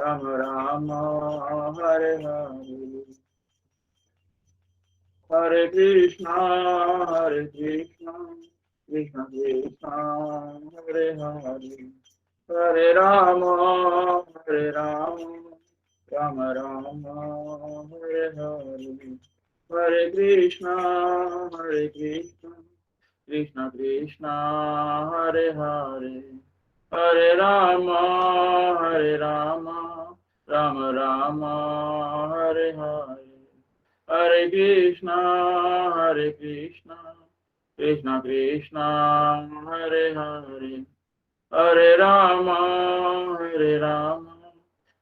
Ram Ram Hare Hare Hare Krishna Krishna Krishna Hare Hare Hare Rama Rama Rama Hare Hare Hare Krishna Krishna Krishna Hare Hare Hare Rama Rama Rama Hare Hare Hare Krishna Krishna Krishna Hare Hare Hare Rama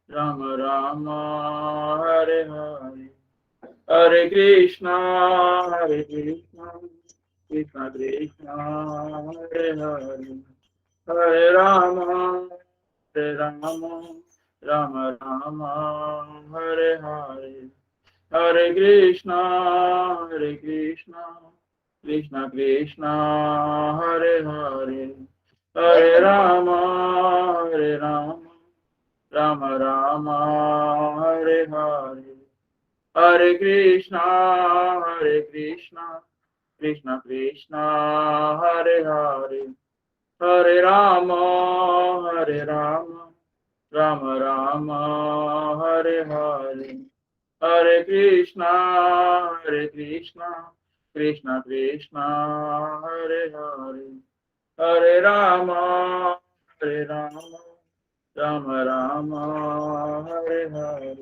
Rama Rama Hare Hare Hare Krishna Krishna Krishna Hare Hare Hare Rama Rama Rama Hare Hare Hare Krishna Krishna Krishna Hare Hare Hare Rama Rama Rama Hare Hare Hare Krishna Krishna Krishna Hare Hare Hare Rama Rama Rama Hare Hare Hare Krishna Krishna Krishna Hare Hare Hare Rama Rama Rama Hare Hare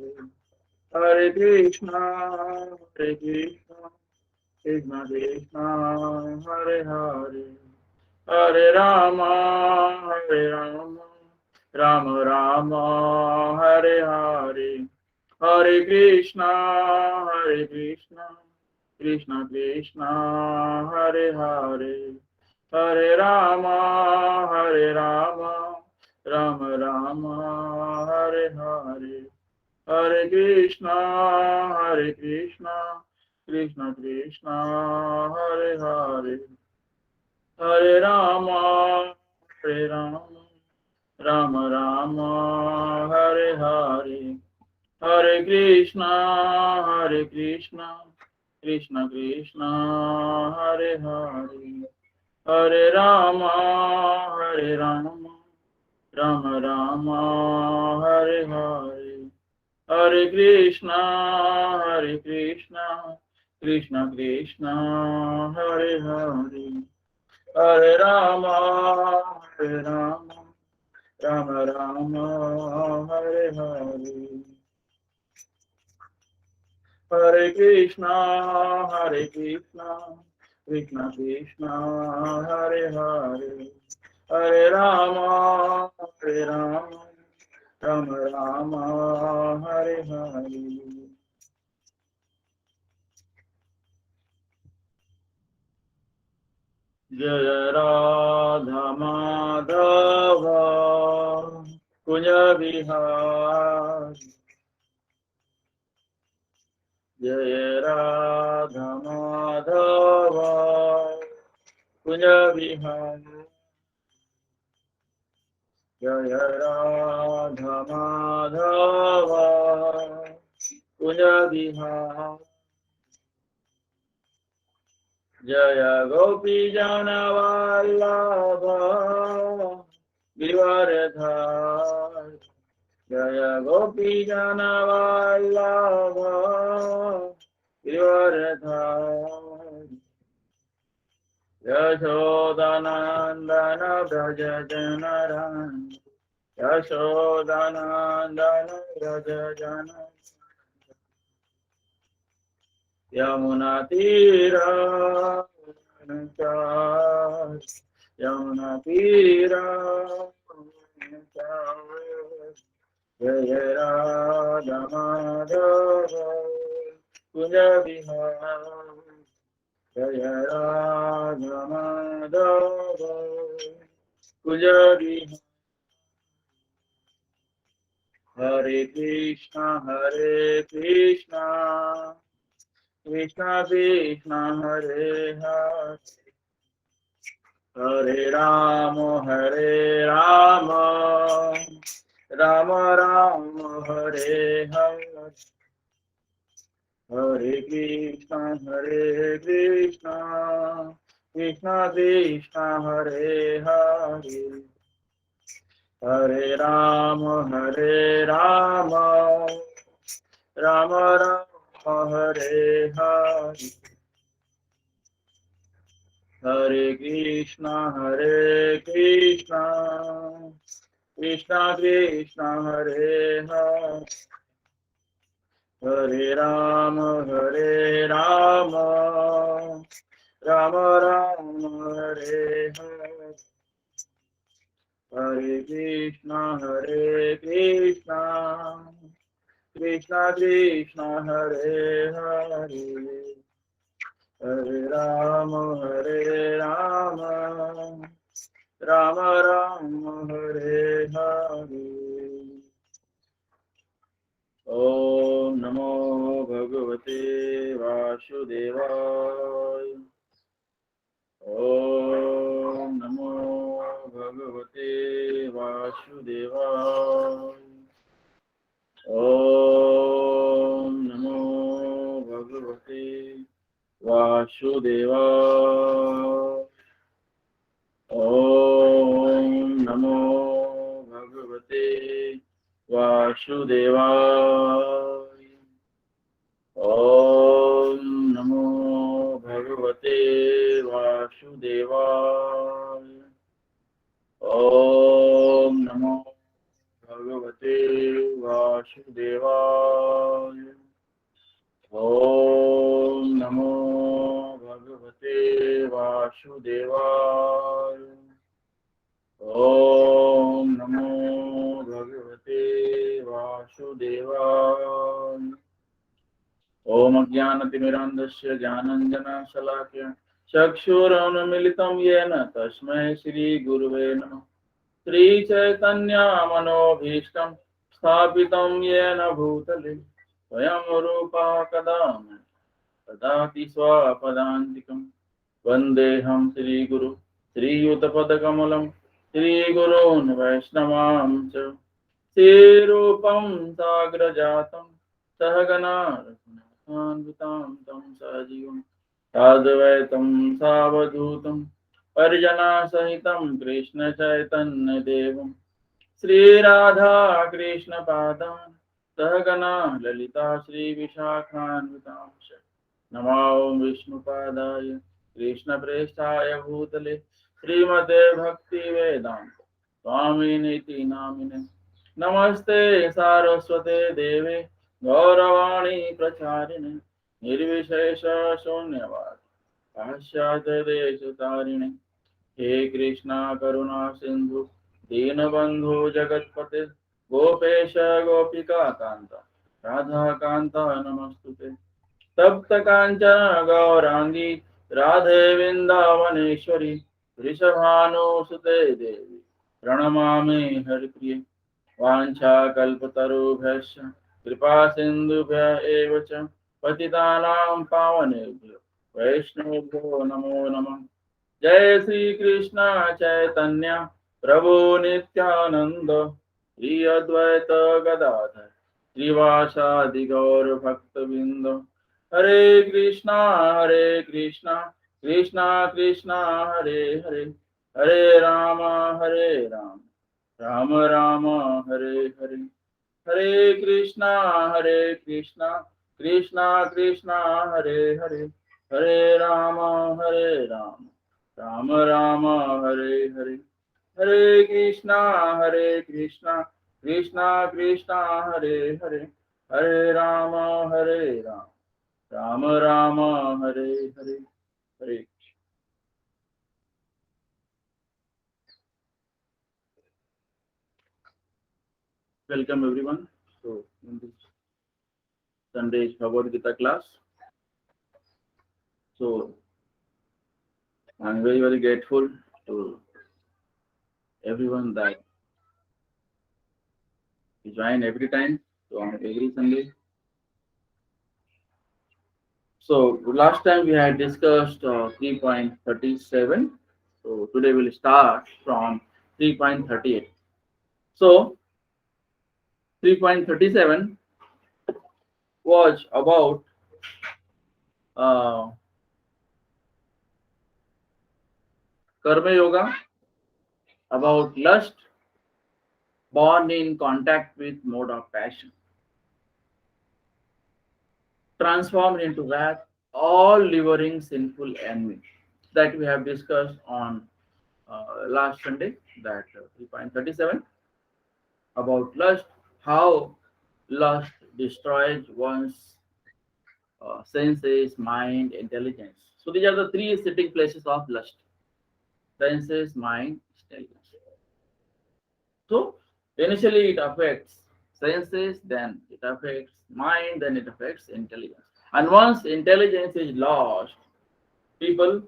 Hare Krishna Krishna Krishna Hare Hare Hare Rama Rama Rama Hare Hare Hare Krishna Krishna Krishna Hare Hare Hare Rama Rama Rama Hare Hare Hare Krishna Krishna Krishna Hare Hare Hare Rama Rama Rama Hare Hare Hare Krishna Krishna Krishna Hare Hare Hare Rama Rama Rama Hare Hare Hare Krishna Krishna Krishna Hare Hare Hare Rama Rama Rama Hare Hare Hare Krishna Krishna Krishna Hare Hare Hare Rama Rama Rama Hare Hare Jaya Radha Madhava Kunya Vihari Jaya Radha Madhava Kunya Vihari Jaya Radha Madhava Kunya Vihari Jaya Gopi Jana Vallabha Givaradhari Jaya Gopi Jana Vallabha Givaradhari Yashodanandana Braja Janaran Yashodanandana Braja Janaran Yamuna Tira Yamuna Tira Jaya Radha Madhava Kunya Vihari Jaya Radha Madhava Kunya Vihari Hare Krishna Krishna Krishna Hare Hare Hare Rama Rama Rama Hare Hare, Hare Krishna, Krishna Krishna, Hare Hare, Hare Rama, Rama Rama, Hare Hare, Hare Krishna, Krishna Krishna, Hare Hare, Hare Rama, Rama Rama, Hare Hare, Hare Krishna, Krishna Krishna, Hare Hare, Hare Rama, Rama Rama, Hare Hare. Om Namo Bhagavate Vasudevaya. Om Namo Bhagavate Vasudevaya. Om Namo Bhagavate Vasudevaya. Om Namo Bhagavate Vasudevaya. Om Namo Bhagavate Vasudevaya. Om Namo Bhagavate Vasudevaya. Om Namo Bhagavate Vasudevaya. Om Namo Bhagavate Vasudevaya. Om Ajnanatirmirandasya Jnananjana Shalakya Chakshurunmilitam Yena Tasmai Shri Guruve Namah. Shri Chaitanya Manobhishtam Sthapitam Yena Bhutale Swayam Rupa Kadam Tadati Swapadantikam Vandeham Shri Guru Shri Yuttapadakamalam Shri Gurun Vaishnavamcha Shri Rupam Sagrajatam Sahagana Raghunathanvitam Tam Sajivam Advaitam Savadhutam Parijana Sahitam Krishna Chaitanya Devam Shri Radha Krishna Padam Sahagana Lalita Shri Vishakhanvitam Namo Vishnu Padaya Krishna Prestaya Bhutale Srimate Bhakti Vedanta Swami Niti Namine Namaste Saraswate Deve Gauravani Pracharine Nirvishesha Shunyavad Paschate Deshutarine He Krishna Karuna Sindhu Dinabandhu Jagatpate Gopesha Gopika Kanta Radha Kanta Namastute तप्त कांचन गौरांगी राधे वृंदावनेश्वरी वृषभानुसुते देवी प्रणमामि हरिप्रिये वाञ्छाकल्पतरुभ्यश्च कृपा सिन्धुभ्य एव च पतितानां पावनेभ्यो वैष्णवेभ्यो नमो नमः। जय श्री कृष्ण चैतन्य प्रभु नित्यानंद श्री अद्वैत गदाधर श्रीवासादि गौर भक्तवृंद हरे Krishna Krishna Krishna Hare Hare Hare Ram Ram Ram Hare Hare Hare Krishna Krishna Krishna Hare Hare Hare Ram Ram Ram Hare Hare Hare Krishna Krishna Krishna Hare Hare Hare Ram Ram Ram Hare Hare Hare. Welcome everyone. So in this Sunday's Bhagavad-Gita class. So I'm very grateful to everyone that you join every time, so on every Sunday. So last time we had discussed 3.37. So today we'll start from 3.38. So 3.37 was about uh, karma yoga, about lust, born in contact with mode of passion, transformed into wrath, all livering sinful enemy. That we have discussed on last Sunday, that 3.37, about lust, how lust destroys one's senses, mind, intelligence. So these are the three sitting places of lust: senses, mind, intelligence. So initially it affects senses, then it affects mind, then it affects intelligence. And once intelligence is lost, people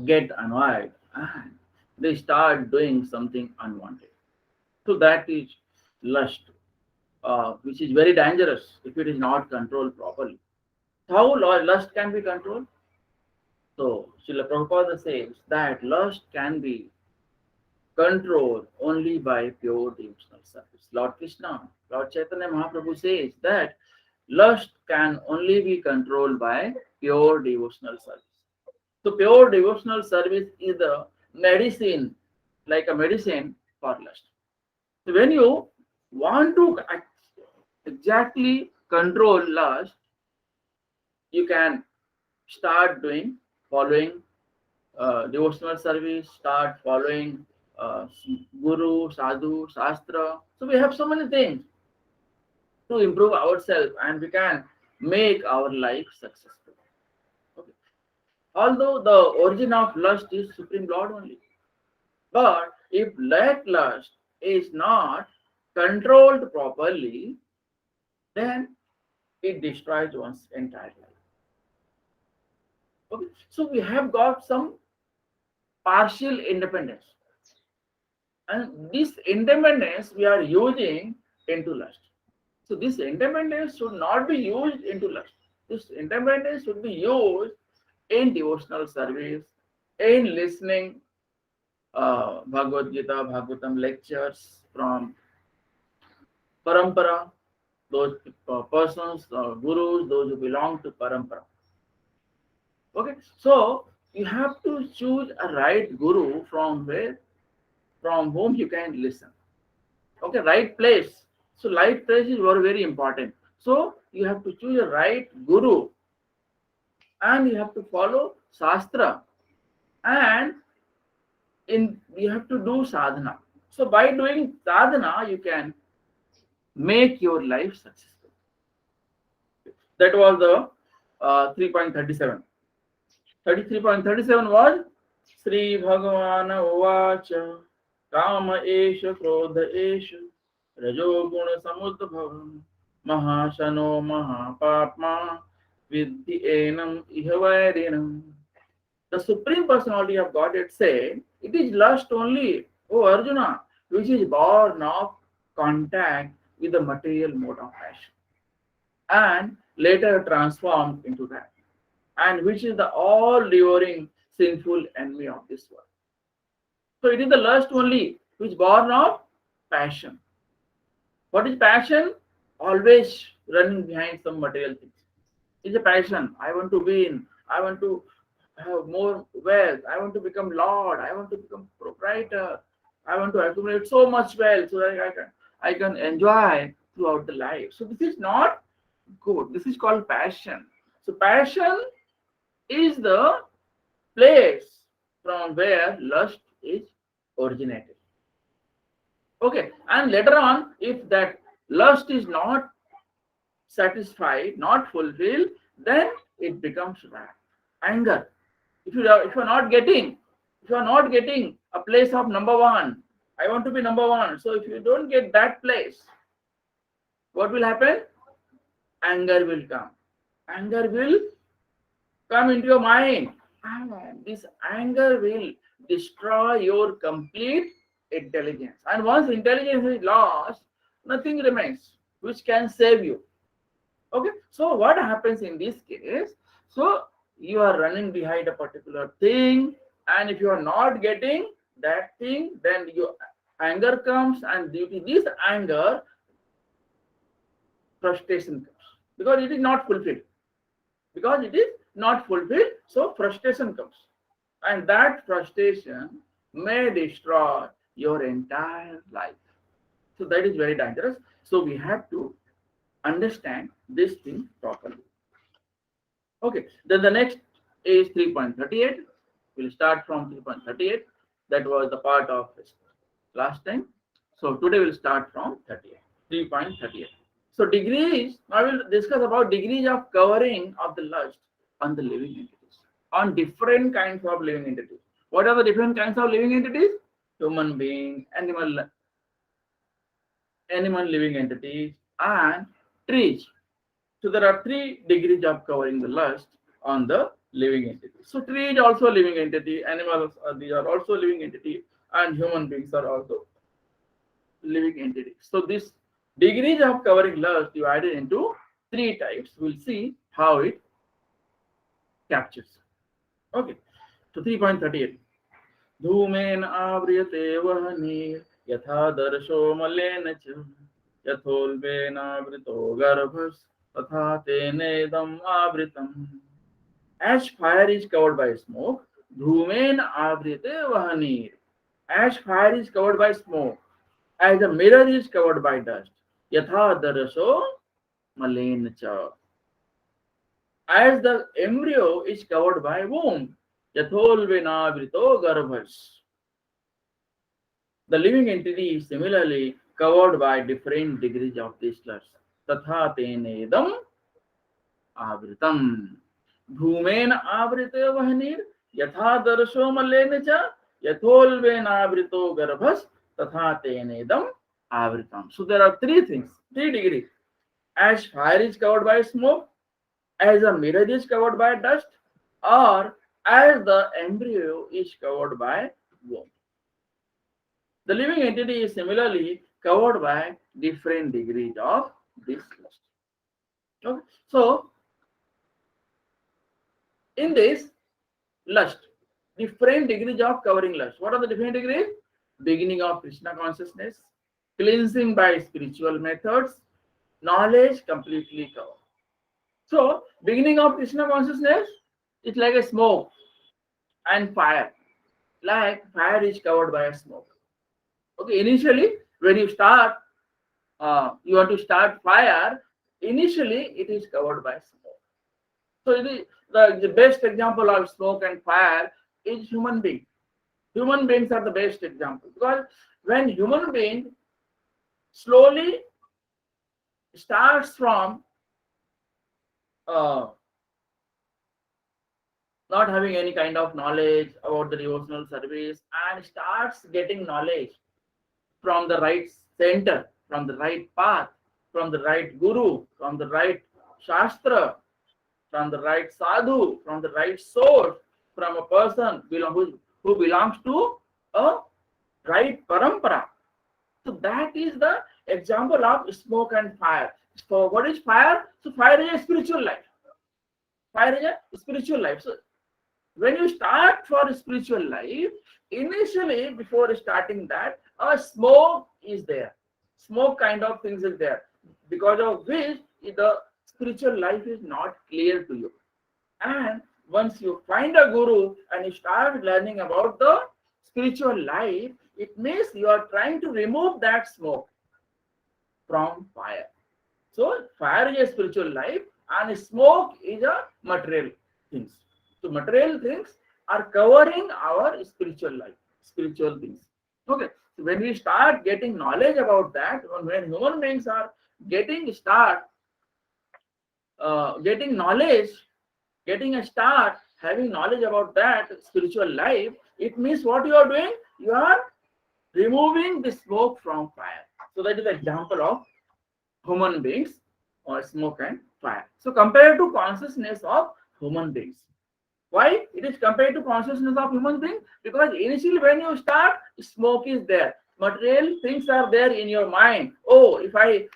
get annoyed and they start doing something unwanted. So that is lust, which is very dangerous if it is not controlled properly. How lust can be controlled? So Srila Prabhupada says that lust can be controlled only by pure devotional service. Lord Krishna, Lord Chaitanya Mahaprabhu says that lust can only be controlled by pure devotional service. So pure devotional service is the medicine, like a medicine for lust. So when you want to exactly control lust, you can start doing following devotional service, start following uh, guru, sadhu, shastra. So we have so many things to improve ourselves and we can make our life successful. Okay. Although the origin of lust is Supreme Lord only. But if that lust is not controlled properly, then it destroys one's entire life. Okay. So we have got some partial independence. And this independence we are using into lust. So this independence should not be used into lust. This independence should be used in devotional service, in listening Bhagavad-Gita, Bhagavatam lectures from Parampara, those persons, gurus, those who belong to Parampara. Okay, so you have to choose a right guru from whom you can listen. Okay, right place. So right place is very, very important. So you have to choose a right guru and you have to follow Shastra and in you have to do sadhana. So by doing sadhana, you can make your life successful. That was the 3.37. 33.37 was Sri Bhagavana Uvacha Kama Esha Krodha Esha Rajo Guna Samudbhavam Mahashano Mahapapma Vidhi Enam Ihavairinam. The Supreme Personality of Godhead said, it is lust only, O Arjuna, which is born of contact with the material mode of passion and later transformed into that, and which is the all devouring sinful enemy of this world. So it is the lust only which born of passion. What is passion? Always running behind some material things. It's a passion. I want to win. I want to have more wealth. I want to become lord. I want to become proprietor. I want to accumulate so much wealth so that I can enjoy throughout the life. So this is not good. This is called passion. So passion is the place from where lust is originated. Okay, and later on, if that lust is not satisfied, not fulfilled, then it becomes wrath, anger. If you are not getting a place of number one, I want to be number one. So if you don't get that place, what will happen? Anger will come. Anger will come into your mind. And this anger will destroy your complete intelligence. And once intelligence is lost, nothing remains which can save you. Okay, so what happens in this case? So you are running behind a particular thing, and if you are not getting that thing, then your anger comes, and due to this anger, frustration comes because it is not fulfilled. Because it is not fulfilled, so frustration comes. And that frustration may destroy your entire life. So that is very dangerous. So we have to understand this thing properly. Okay, then the next is 3.38. We'll start from 3.38. That was the part of last time. So today we'll start from 38. 3.38. So degrees, I will discuss about degrees of covering of the lust on the living entities, on different kinds of living entities. What are the different kinds of living entities? Human being, animal living entities, and trees. So there are 3 degrees of covering the lust on the living entity. So tree is also a living entity, animals they are also living entity, and human beings are also living entities. So this degrees of covering lust divided into 3 types. We'll see how it captures. Okay. So 3.38. धूमेन आव्रियते वह्निः यथा दर्शो मलेन च यथोल्बेनावृतो गर्भस् तथा तेनेदम् आवृतम्. As fire is covered by smoke, dhumen avrite vahanir. As fire is covered by smoke, as a mirror is covered by dust. Yatha darasho malen cha. As the embryo is covered by womb. Yatholvenavrito garbhas. The living entity is similarly covered by different degrees of this lust. Tatha tenedam आवृतम. धूमेन आवृते वह्निर यथा दर्शो मलेन च यथोल्बेन आवृतो गर्भस् तथा तेनेदम आवृतम. So there are 3 things, 3 degrees. As fire is covered by smoke, as a mirror is covered by dust, or as the embryo is covered by womb. The living entity is similarly covered by different degrees of this lust. Okay. So in this lust, different degrees of covering lust. What are the different degrees? Beginning of Krishna consciousness, cleansing by spiritual methods, knowledge completely covered. So, beginning of Krishna consciousness is like a smoke and fire. Like fire is covered by a smoke. Okay, initially when you start, you want to start fire. Initially, it is covered by smoke. So the best example of smoke and fire is human being. Human beings are the best example because when human being slowly starts from not having any kind of knowledge about the devotional service and starts getting knowledge from the right center, from the right path, from the right guru, from the right shastra, from the right sadhu, from the right source, from a person who belongs to a right parampara. So that is the example of smoke and fire. So what is fire? So fire is a spiritual life. Fire is a spiritual life. So when you start for spiritual life, initially before starting that, a smoke is there. Smoke kind of things is there. Because of which the spiritual life is not clear to you. And once you find a guru and you start learning about the spiritual life, it means you are trying to remove that smoke from fire. So fire is a spiritual life and smoke is a material things. So material things are covering our spiritual life, spiritual things. Okay. So when we start getting knowledge about that, when human beings are getting knowledge, getting a start, having knowledge about that spiritual life, it means what you are doing? You are removing the smoke from fire. So that is the example of human beings or smoke and fire. So compared to consciousness of human beings. Why it is compared to consciousness of human beings? Because initially when you start, smoke is there. Material things are there in your mind. Oh, if I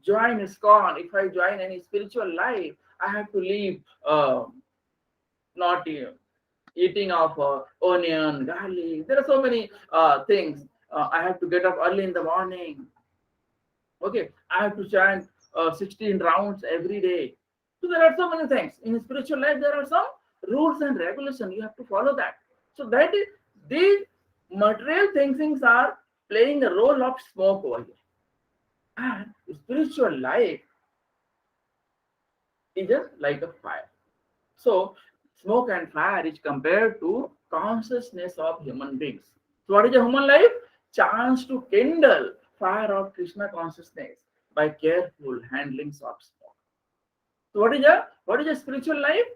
join ISKCON, if I join any spiritual life, I have to leave not eating of onion, garlic. There are so many things. I have to get up early in the morning. Okay, I have to chant 16 rounds every day. So there are so many things. In spiritual life, there are some rules and regulations. You have to follow that. So that is, these material things are playing a role of smoke over here. And spiritual life is just like a fire. So smoke and fire is compared to consciousness of human beings. So what is a human life? Chance to kindle fire of Krishna consciousness by careful handlings of smoke. So what is a spiritual life?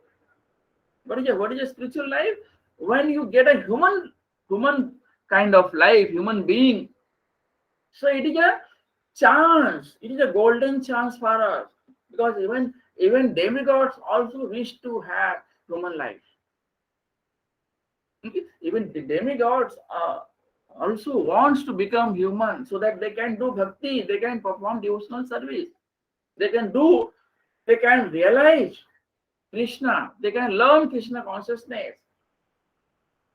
What is a spiritual life? When you get a human kind of life, human being. So it is a chance. It is a golden chance for us, because even demigods also wish to have human life. Okay? Even the demigods also wants to become human so that they can do bhakti, they can perform devotional service, they can realize Krishna, they can learn Krishna consciousness.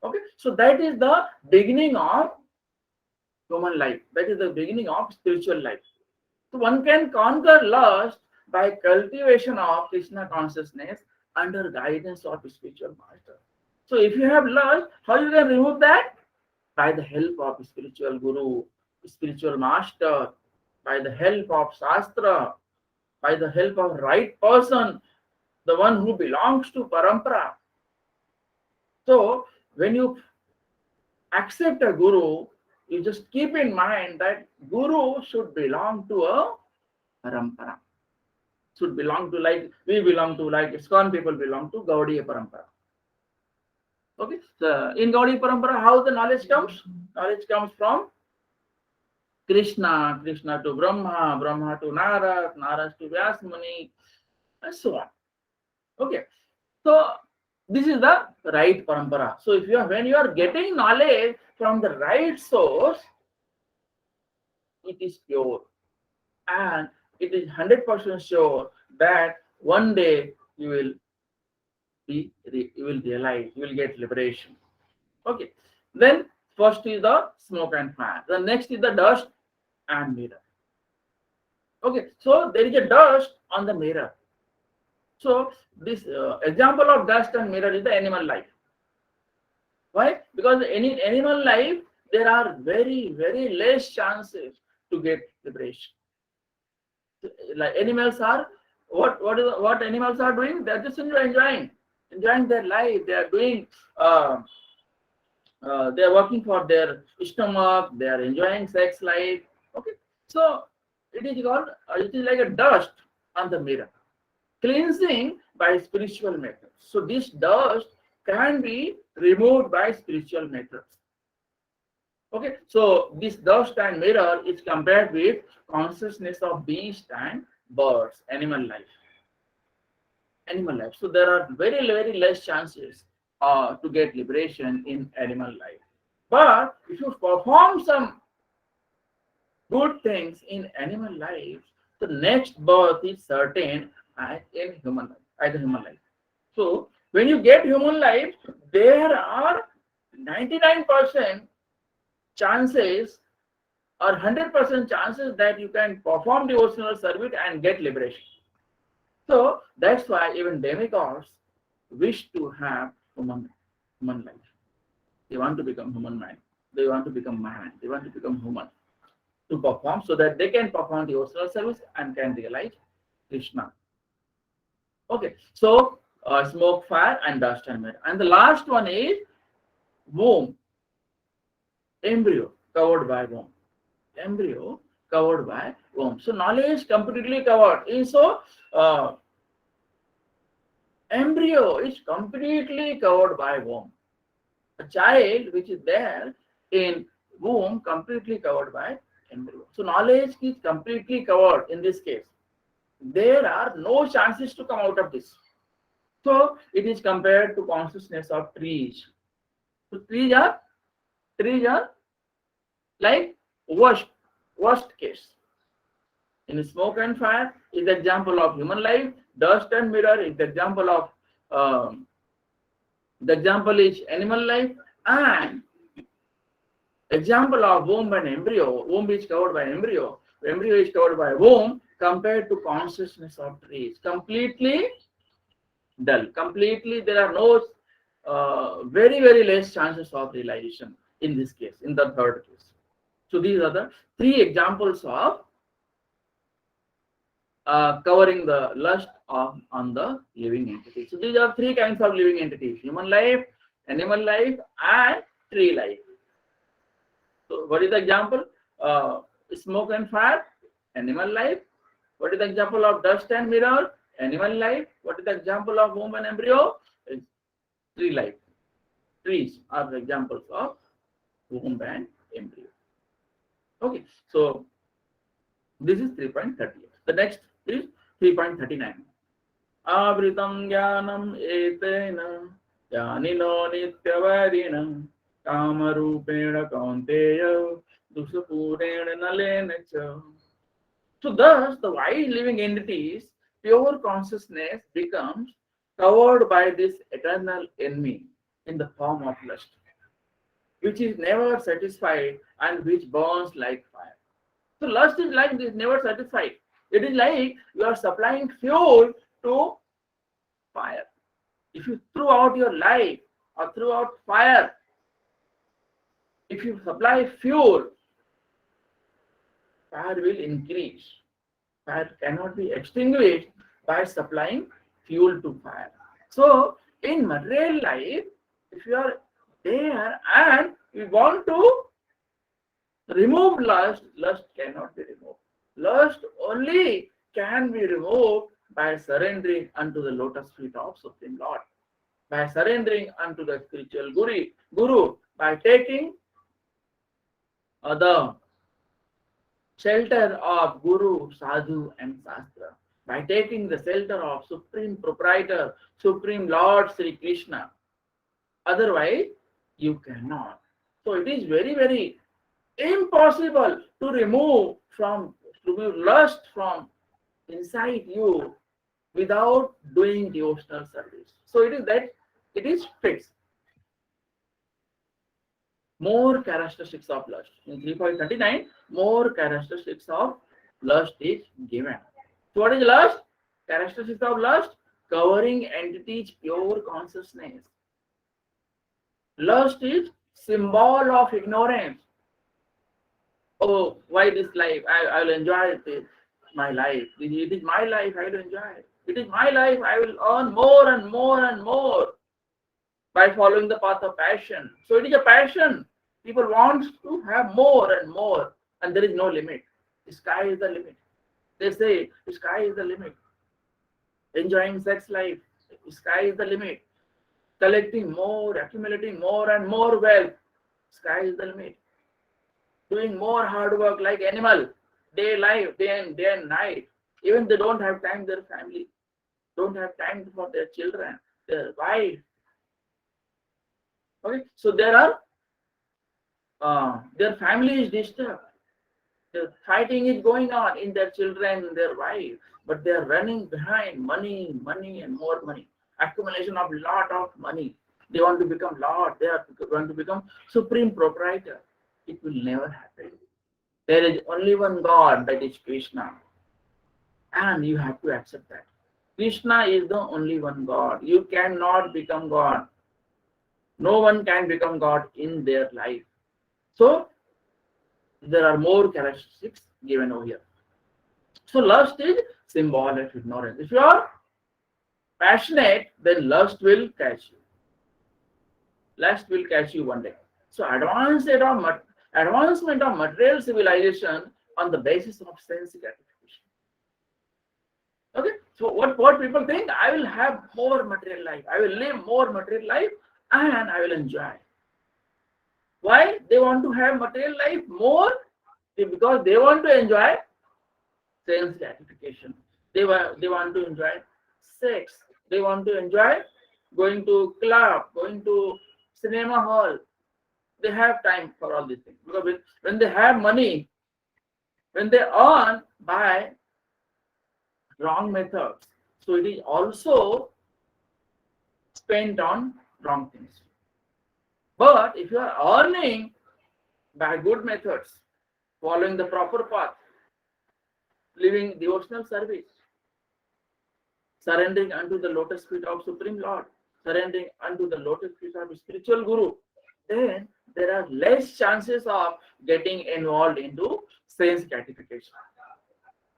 Okay, so that is the beginning of human life. That is the beginning of spiritual life. So one can conquer lust by cultivation of Krishna consciousness under guidance of a spiritual master. So if you have lust, how you can remove that? By the help of a spiritual guru, spiritual master, by the help of Shastra, by the help of right person, the one who belongs to parampara. So when you accept a guru, you just keep in mind that guru should belong to a parampara. Should belong to, like we belong to, like ISKCON people belong to Gaudiya parampara. Okay, so in Gaudiya parampara, how the knowledge comes? Knowledge comes from Krishna, Krishna to Brahma, Brahma to Narad, Narad to Vyasmuni, and so on. Okay, so this is the right parampara. So if when you are getting knowledge from the right source, it is pure, and it is 100% sure that one day you will realize, you will get liberation. Okay, then first is the smoke and fire. The next is the dust and mirror. Okay, so there is a dust on the mirror. So this example of dust and mirror is the animal life. Why? Because in animal life there are very less chances to get liberation. Like animals are, what animals are doing? They are just enjoying their life. They are doing. They are working for their stomach. They are enjoying sex life. Okay, so it is called. It is like a dust on the mirror. Cleansing by spiritual methods. So this dust can be removed by spiritual methods. Okay, so this dust and mirror is compared with consciousness of beast and birds, animal life. Animal life. So there are very less chances to get liberation in animal life. But if you perform some good things in animal life, the next birth is certain in human life, as a human life. So when you get human life, there are 99% chances or 100% chances that you can perform devotional service and get liberation. So that's why even demigods wish to have human life. They want to become human man. They want to become man. They want to become human to perform, so that they can perform devotional service and can realize Krishna. Okay, so smoke, fire, and dust and mirror. And the last one is womb, embryo covered by womb. Embryo covered by womb. So knowledge completely covered. So embryo is completely covered by womb. A child which is there in womb completely covered by embryo. So knowledge is completely covered in this case. There are no chances to come out of this. So it is compared to consciousness of trees. So trees are like worst case. In smoke and fire is the example of human life. Dust and mirror is the example of the example is animal life, and example of womb and embryo. Womb is covered by embryo. Embryo is covered by womb. compared to consciousness of trees. Completely dull. Completely, there are no very less chances of realization in this case, in the third case. So these are the three examples of covering the lust on the living entity. So these are three kinds of living entities: human life, animal life, and tree life. So what is the example? Smoke and fire, animal life. What is the example of dust and mirror? Animal life. What is the example of womb and embryo? It's tree life. Trees are the examples of womb and embryo. Okay, so this is 3.30. The next is 3.39. Avritam jnanam etena jnanino nityavadina kamarupena kaunteya dusapurena nalena cha. So thus, the wise living entities, pure consciousness becomes covered by this eternal enemy in the form of lust, which is never satisfied and which burns like fire. So lust is like this, never satisfied. It is like you are supplying fuel to fire. If you throw out your life or throw out fire, if you supply fuel, fire will increase. Fire cannot be extinguished by supplying fuel to fire. So in material life, if you are there and you want to remove lust, lust cannot be removed. Lust only can be removed by surrendering unto the lotus feet of Supreme Lord, by surrendering unto the spiritual Guru, by taking the shelter of Guru, Sadhu and Shastra, by taking the shelter of Supreme Proprietor, Supreme Lord Sri Krishna. Otherwise, you cannot. So it is very impossible to remove lust from inside you without doing devotional service. So it is fixed. More characteristics of lust. In 3.39, more characteristics of lust is given. So what is lust? Characteristics of lust: covering entities pure consciousness. Lust is symbol of ignorance. Oh, why this life? I will enjoy it. My life. It is my life. I will enjoy it. It is my life. I will earn more and more and more by following the path of passion. So it is a passion. People want to have more and more, and there is no limit. The sky is the limit. They say the sky is the limit. Enjoying sex life, the sky is the limit. Collecting more, accumulating more and more wealth, sky is the limit. Doing more hard work like animal, day and night. Even they don't have time, their family don't have time for their children, their wife. Okay, so their family is disturbed. The fighting is going on in their children, their wife, but they are running behind money, and more money. Accumulation of lot of money. They want to become Lord. They are going to become Supreme Proprietor. It will never happen. There is only one God, that is Krishna, and you have to accept that. Krishna is the only one God. You cannot become God. No one can become God in their life. So there are more characteristics given over here. So lust is symbol of ignorance. If you are passionate, then lust will catch you. Lust will catch you one day. So advancement of material civilization on the basis of sense gratification. Okay, so what people think, I will have more material life, I will live more material life, and I will enjoy. Why they want to have material life more? Because they want to enjoy sense gratification. They want to enjoy sex. They want to enjoy going to club, going to cinema hall. They have time for all these things. Because when they have money, when they earn by wrong methods, so it is also spent on wrong things. But if you are earning by good methods, following the proper path, living devotional service, surrendering unto the lotus feet of Supreme Lord, surrendering unto the lotus feet of spiritual Guru, then there are less chances of getting involved into sense gratification.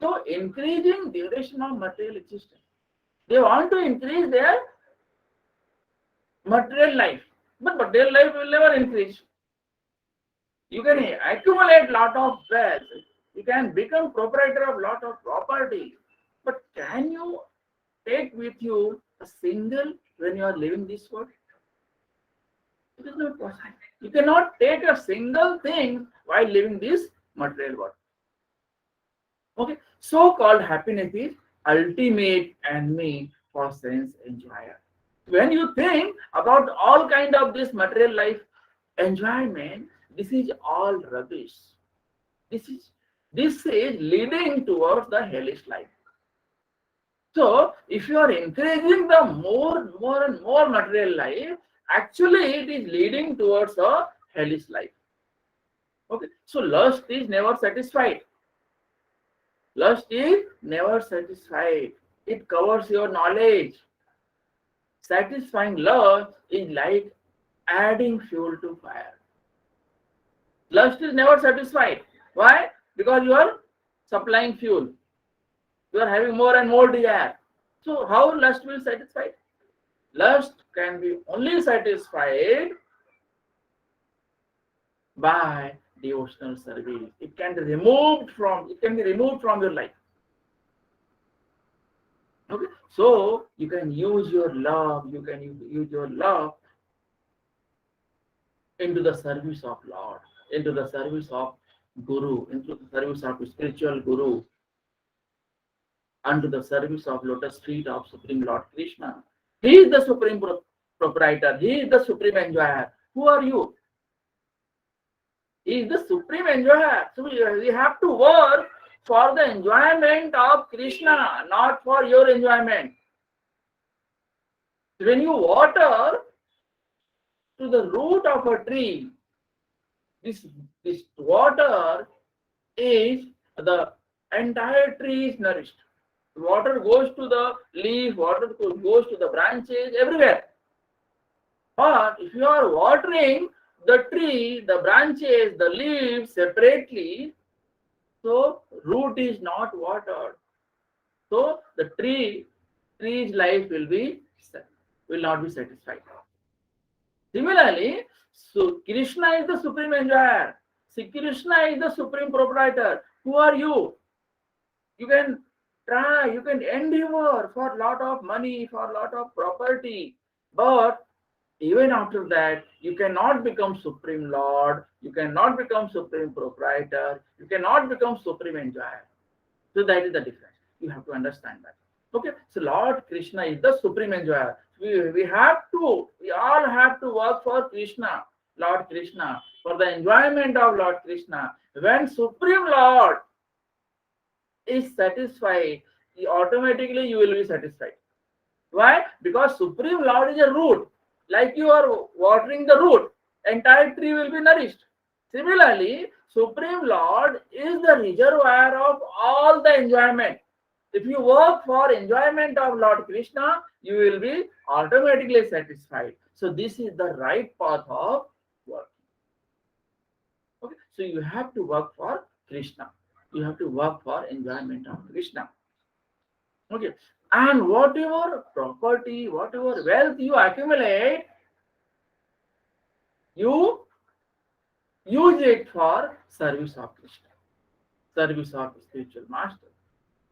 So, increasing duration of material existence. They want to increase their material life, but material life will never increase. You can accumulate lot of wealth, you can become proprietor of lot of property, but can you take with you a single when you are leaving this world? It is not possible. You cannot take a single thing while living this material world. Okay, so-called happiness is ultimate enemy for sense enjoyer. When you think about all kind of this material life enjoyment, this is all rubbish. This is this is leading towards the hellish life. So, if you are increasing the more and more material life, actually it is leading towards a hellish life. Okay, so lust is never satisfied. Lust is never satisfied. It covers your knowledge. Satisfying lust is like adding fuel to fire. Lust is never satisfied. Why? Because you are supplying fuel. You are having more and more desire. So how lust will satisfy? Lust can be only satisfied by devotional service. It can be removed from your life. Okay, so you can use your love. You can use your love into the service of Lord, into the service of Guru, into the service of spiritual Guru, unto the service of lotus feet of Supreme Lord Krishna. He is the supreme proprietor. He is the supreme enjoyer. Who are you? He is the supreme enjoyer. So we have to work for the enjoyment of Krishna, not for your enjoyment. When you water to the root of a tree, this water is the entire tree is nourished. Water goes to the leaf, water goes to the branches, everywhere. But if you are watering the tree, the branches, the leaves separately, so root is not watered. So the tree's life will not be satisfied. Similarly, so Krishna is the supreme enjoyer. See, Krishna is the supreme proprietor. Who are you? You can try, you can endeavor for a lot of money, for a lot of property, but even after that, you cannot become Supreme Lord, you cannot become Supreme Proprietor, you cannot become Supreme Enjoyer. So that is the difference. You have to understand that. Okay, so Lord Krishna is the Supreme Enjoyer. We all have to work for Krishna, Lord Krishna, for the enjoyment of Lord Krishna. When Supreme Lord is satisfied, automatically you will be satisfied. Why? Because Supreme Lord is a root. Like you are watering the root, entire tree will be nourished. Similarly, Supreme Lord is the reservoir of all the enjoyment. If you work for enjoyment of Lord Krishna, you will be automatically satisfied. So this is the right path of work. Okay, so you have to work for Krishna. You have to work for enjoyment of Krishna. Okay, and whatever property, whatever wealth you accumulate, you use it for service of Krishna, service of spiritual master,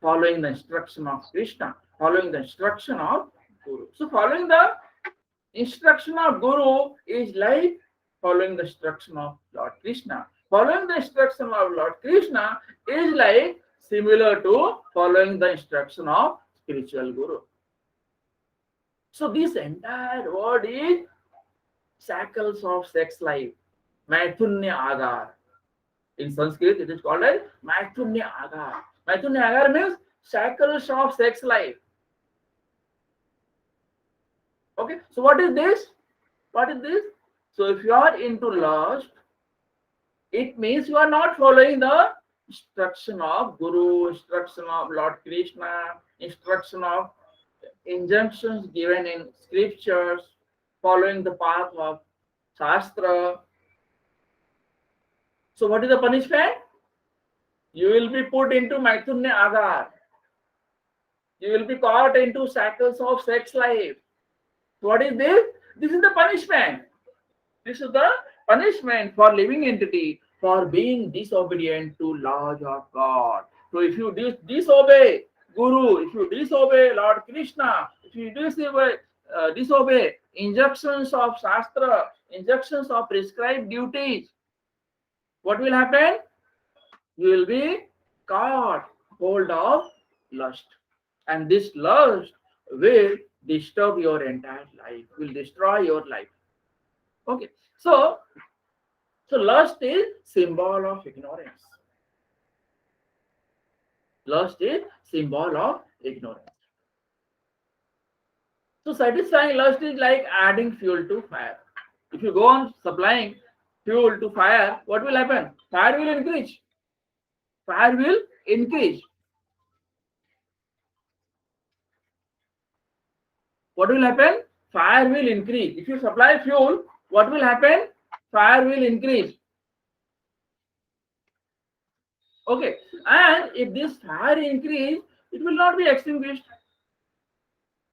following the instruction of Krishna, following the instruction of Guru. So following the instruction of Guru is like following the instruction of Lord Krishna. Following the instruction of Lord Krishna is like similar to following the instruction of spiritual Guru. So this entire word is shackles of sex life, Maithunya-agara. In Sanskrit, it is called as Maithunya-agara. Maithunya-agara means shackles of sex life. Okay, so what is this? What is this? So if you are into lust, it means you are not following the instruction of Guru, instruction of Lord Krishna, instruction of injunctions given in scriptures, following the path of Shastra. So, what is the punishment? You will be put into Maithunya-agara. You will be caught into shackles of sex life. What is this? This is the punishment. This is the punishment for living entity for being disobedient to laws of God. So if you disobey Guru, if you disobey Lord Krishna, if you disobey injunctions of Shastra, injunctions of prescribed duties, what will happen? You will be caught hold of lust. And this lust will disturb your entire life, will destroy your life. Okay. So lust is symbol of ignorance. Lust is symbol of ignorance. So satisfying lust is like adding fuel to fire. If you go on supplying fuel to fire, what will happen? Fire will increase. Fire will increase. What will happen? Fire will increase. If you supply fuel, what will happen? Fire will increase. Okay. And if this fire increase, it will not be extinguished.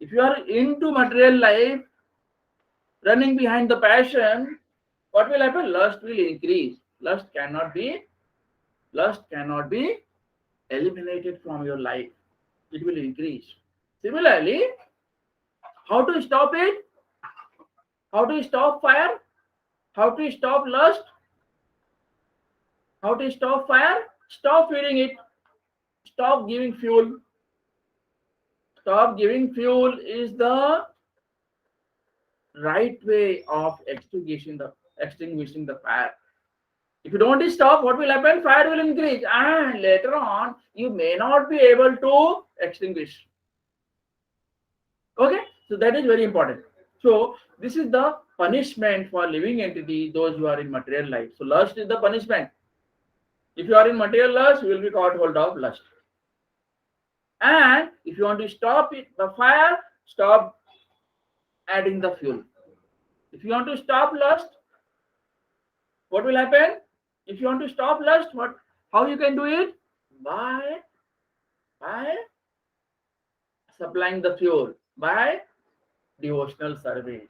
If you are into material life, running behind the passion, what will happen? Lust will increase. Lust cannot be eliminated from your life. It will increase. Similarly, how to stop it? How to stop fire? How to stop lust? How to stop fire? Stop feeding it. Stop giving fuel. Stop giving fuel is the right way of extinguishing the fire. If you don't stop, what will happen? Fire will increase, and later on, you may not be able to extinguish. Okay, so that is very important. So this is the punishment for living entity, those who are in material life. So lust is the punishment. If you are in material lust, you will be caught hold of lust. And if you want to stop it, the fire, stop adding the fuel. If you want to stop lust, what will happen? If you want to stop lust, how you can do it? By supplying the fuel, by devotional service.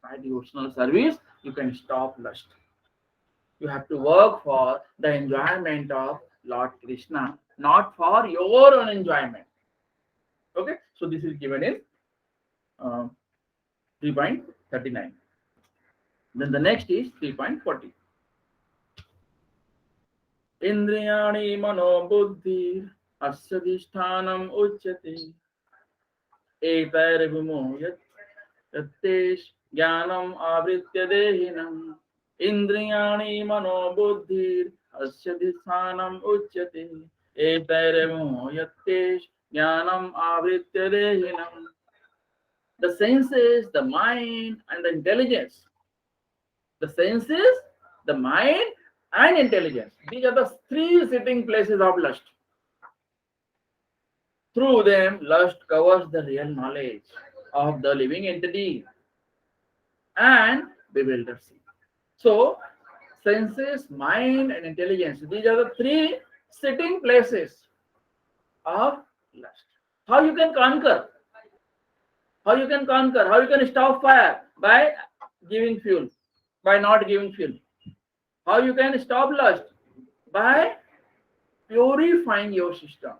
By devotional service, you can stop lust. You have to work for the enjoyment of Lord Krishna, not for your own enjoyment. Okay, so this is given in 3.39. Then the next is 3.40. Indriyani mano buddhi asyadhishtanam uchyate etar vimoyat yattesh jnanam avritya dehinam. Indriyani mano buddhi asyadhishtanam uchyate etar vimoyattesh jnanam avritya dehinam. The senses, the mind, and the intelligence. The senses, the mind, and intelligence. These are the three sitting places of lust. Through them, lust covers the real knowledge of the living entity and bewilders it. So, senses, mind, and intelligence. These are the three sitting places of lust. How you can conquer? How you can conquer? How you can stop fire? By giving fuel, by not giving fuel. How you can stop lust? By purifying your system.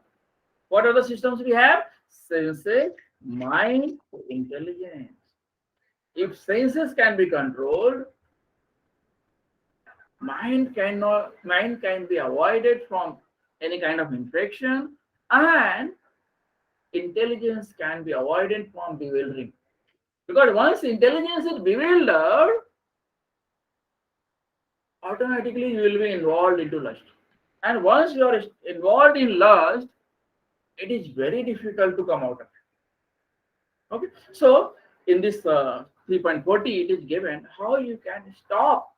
What are the systems we have? Senses, mind, intelligence. If senses can be controlled, mind can be avoided from any kind of infection, and intelligence can be avoided from bewildering. Because once intelligence is bewildered, automatically you will be involved into lust. And once you are involved in lust, it is very difficult to come out of it. Okay, so in this 3.40, it is given how you can stop,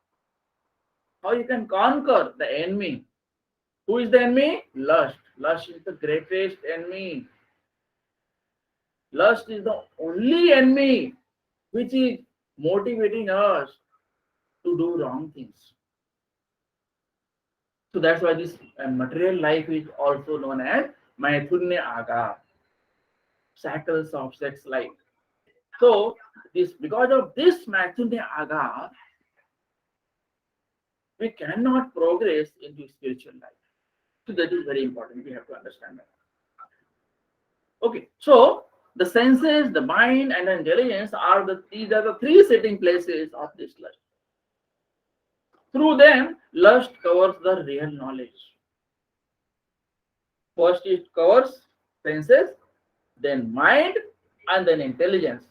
how you can conquer the enemy Who is the enemy? Lust. Lust is the greatest enemy. Lust is the only enemy which is motivating us to do wrong things. So that's why this material life is also known as Maithunya-agara, shackles of sex life. So this because of this Maithunya-agara, we cannot progress into spiritual life. So that is very important. We have to understand that. Okay, so the senses, the mind, and the intelligence are these are the three sitting places of this life. Through them, lust covers the real knowledge. First, it covers senses, then mind, and then intelligence.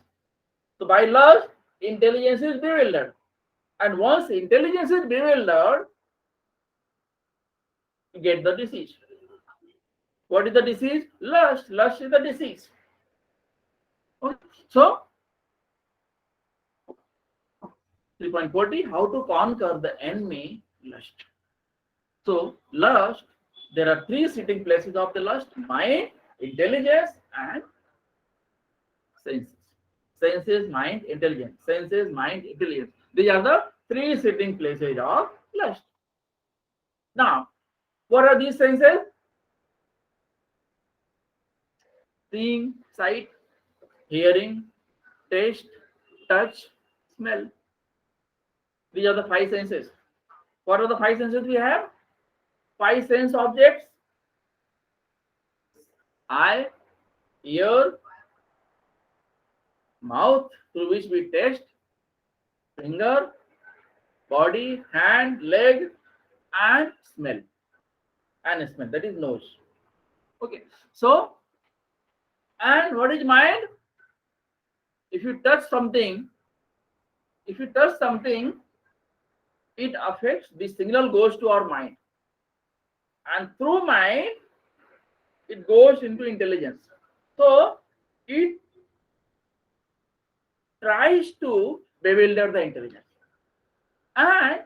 So, by lust, intelligence is bewildered. And once intelligence is bewildered, you get the disease. What is the disease? Lust. Lust is the disease. Okay. So, 3.40 how to conquer the enemy lust. So, lust, there are three sitting places of the lust: mind, intelligence, and senses. Senses, mind, intelligence. Senses, mind, intelligence. These are the three sitting places of lust. Now, what are these senses? Seeing, sight, hearing, taste, touch, smell. These are the five senses. What are the five senses we have? Five sense objects: eye, ear, mouth through which we taste, finger, body, hand, leg, and smell. And smell, that is nose. Okay. So, and what is mind? If you touch something, if you touch something, it affects, the signal goes to our mind. And through mind, it goes into intelligence. So, it tries to bewilder the intelligence. And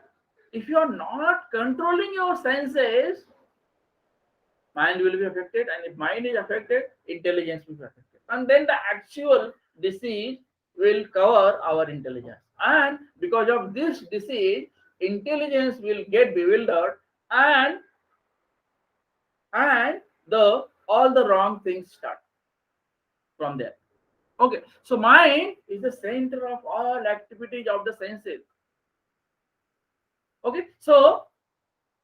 if you are not controlling your senses, mind will be affected, and if mind is affected, intelligence will be affected, and then the actual disease will cover our intelligence, and because of this disease, intelligence will get bewildered, and and the all the wrong things start from there. Okay, so mind is the center of all activities of the senses. Okay, so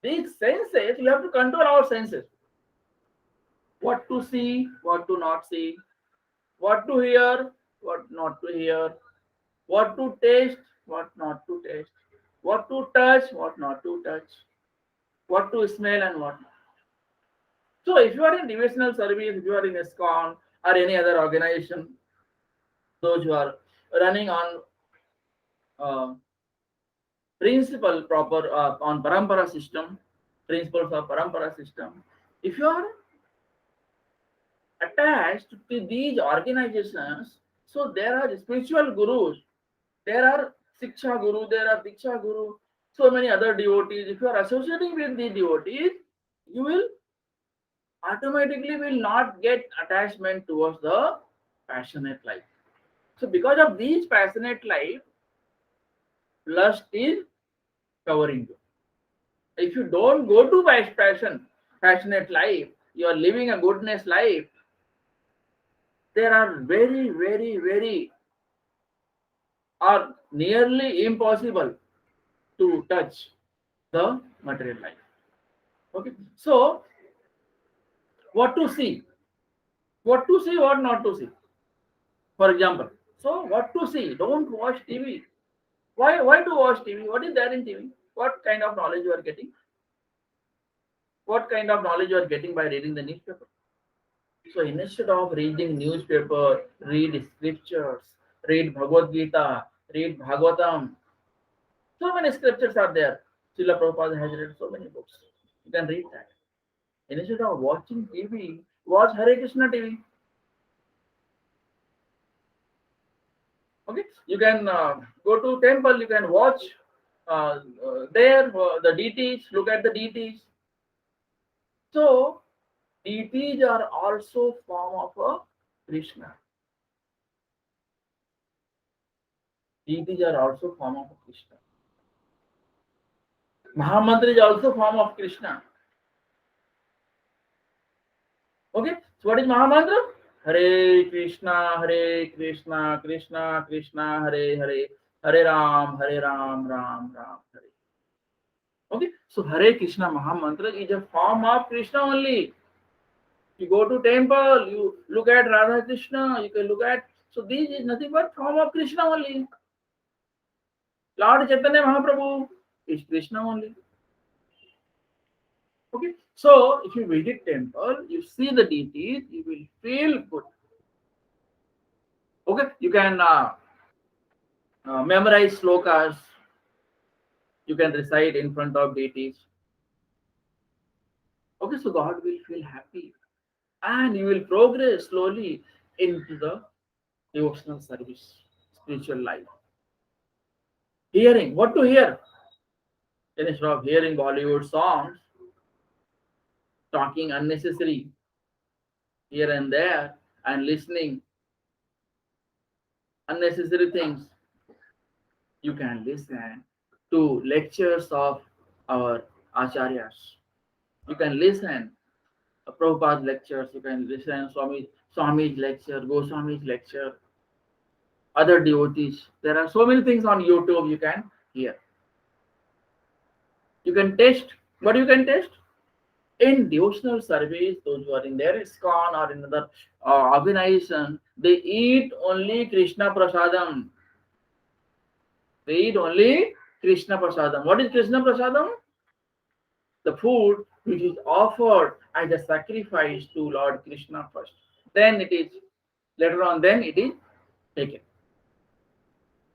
these senses, we have to control our senses: what to see, what to not see, what to hear, what not to hear, what to taste, what not to taste, what to touch, what not to touch, what to smell, and what not. So, if you are in devotional service, if you are in ISKCON or any other organization, those who are running on uh, principle proper on parampara system, principles of parampara system, if you are attached to these organizations, so there are spiritual gurus, there are Siksha Guru, there are Diksha Guru, so many other devotees. If you are associating with the devotees, you will automatically will not get attachment towards the passionate life. So because of these passionate life, lust is covering you. If you don't go to passionate life, you are living a goodness life, there are very are nearly impossible to touch the material life. Okay, so what to see, what to see, what not to see. For example, so what to see? Don't watch TV. Why to watch TV? What is there in TV? What kind of knowledge you are getting? What kind of knowledge you are getting by reading the newspaper? So instead of reading newspaper, read scriptures, read Bhagavad-Gita, read Bhagavatam. So many scriptures are there. Srila Prabhupada has read so many books. You can read that. Instead of watching TV, watch Hare Krishna TV. Okay, you can go to temple. You can watch there the deities. Look at the deities. So deities are also form of a Krishna. Deities are also form of a Krishna. Mahamantra is also form of Krishna. Okay, so what is Mahamantra? Hare Krishna, Krishna Krishna, Hare Hare, Hare Ram, Ram Ram, Hare. Okay, so Hare Krishna Mahamantra is a form of Krishna only. You go to temple, you look at Radha Krishna, you can look at, so this is nothing but form of Krishna only. Lord Chaitanya Mahaprabhu is Krishna only. Okay, so if you visit temple, you see the deities, you will feel good. Okay, you can memorize slokas, you can recite in front of deities. Okay, so God will feel happy and you will progress slowly into the devotional service, spiritual life. Hearing, what to hear? Instead of hearing Bollywood songs, talking unnecessary here and there, and listening unnecessary things, you can listen to lectures of our acharyas. You can listen Prabhupada's lectures, you can listen Swami's lecture, Goswami's lecture, other devotees. There are so many things on YouTube you can hear. You can test. What you can test? In devotional service, those who are in their ISKCON or in other organization, they eat only Krishna Prasadam. They eat only Krishna Prasadam. What is Krishna Prasadam? The food which is offered as a sacrifice to Lord Krishna first. Then it is, later on, then it is taken.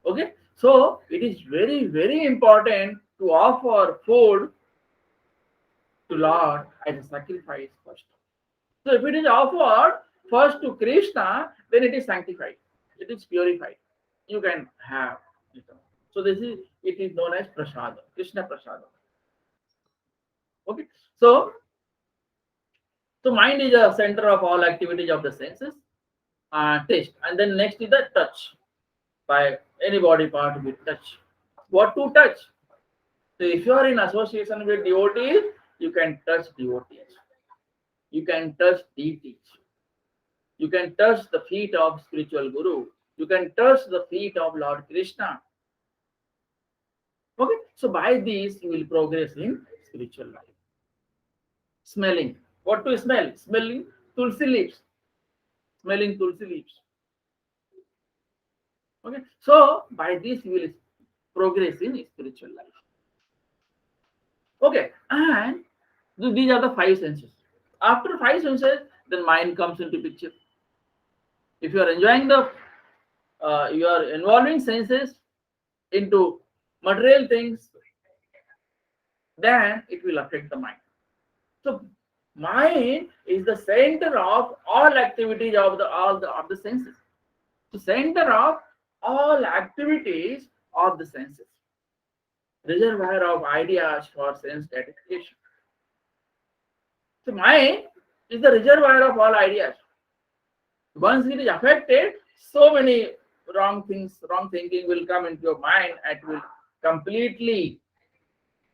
Okay? So it is very, very important to offer food to Lord as a sacrifice first. So if it is offered first to Krishna, then it is sanctified. It is purified. You can have it. So this is, it is known as prasada, Krishna prasada. Okay. So mind is a center of all activities of the senses. Taste, and then next is the touch. By any body part with touch. What to touch? So if you are in association with devotees, you can touch devotees. You can touch deities. You can touch the feet of spiritual guru. You can touch the feet of Lord Krishna. Okay, so by this you will progress in spiritual life. Smelling. What to smell? Smelling tulsi leaves. Smelling tulsi leaves. Okay, so by this you will progress in spiritual life. Okay, and these are the five senses. After five senses, then mind comes into picture. If you are enjoying you are involving senses into material things, then it will affect the mind. So mind is the center of all activities of the senses. The center of all activities of the senses. Reservoir of ideas for sense gratification. So mind is the reservoir of all ideas. Once it is affected, so many wrong thinking will come into your mind and will completely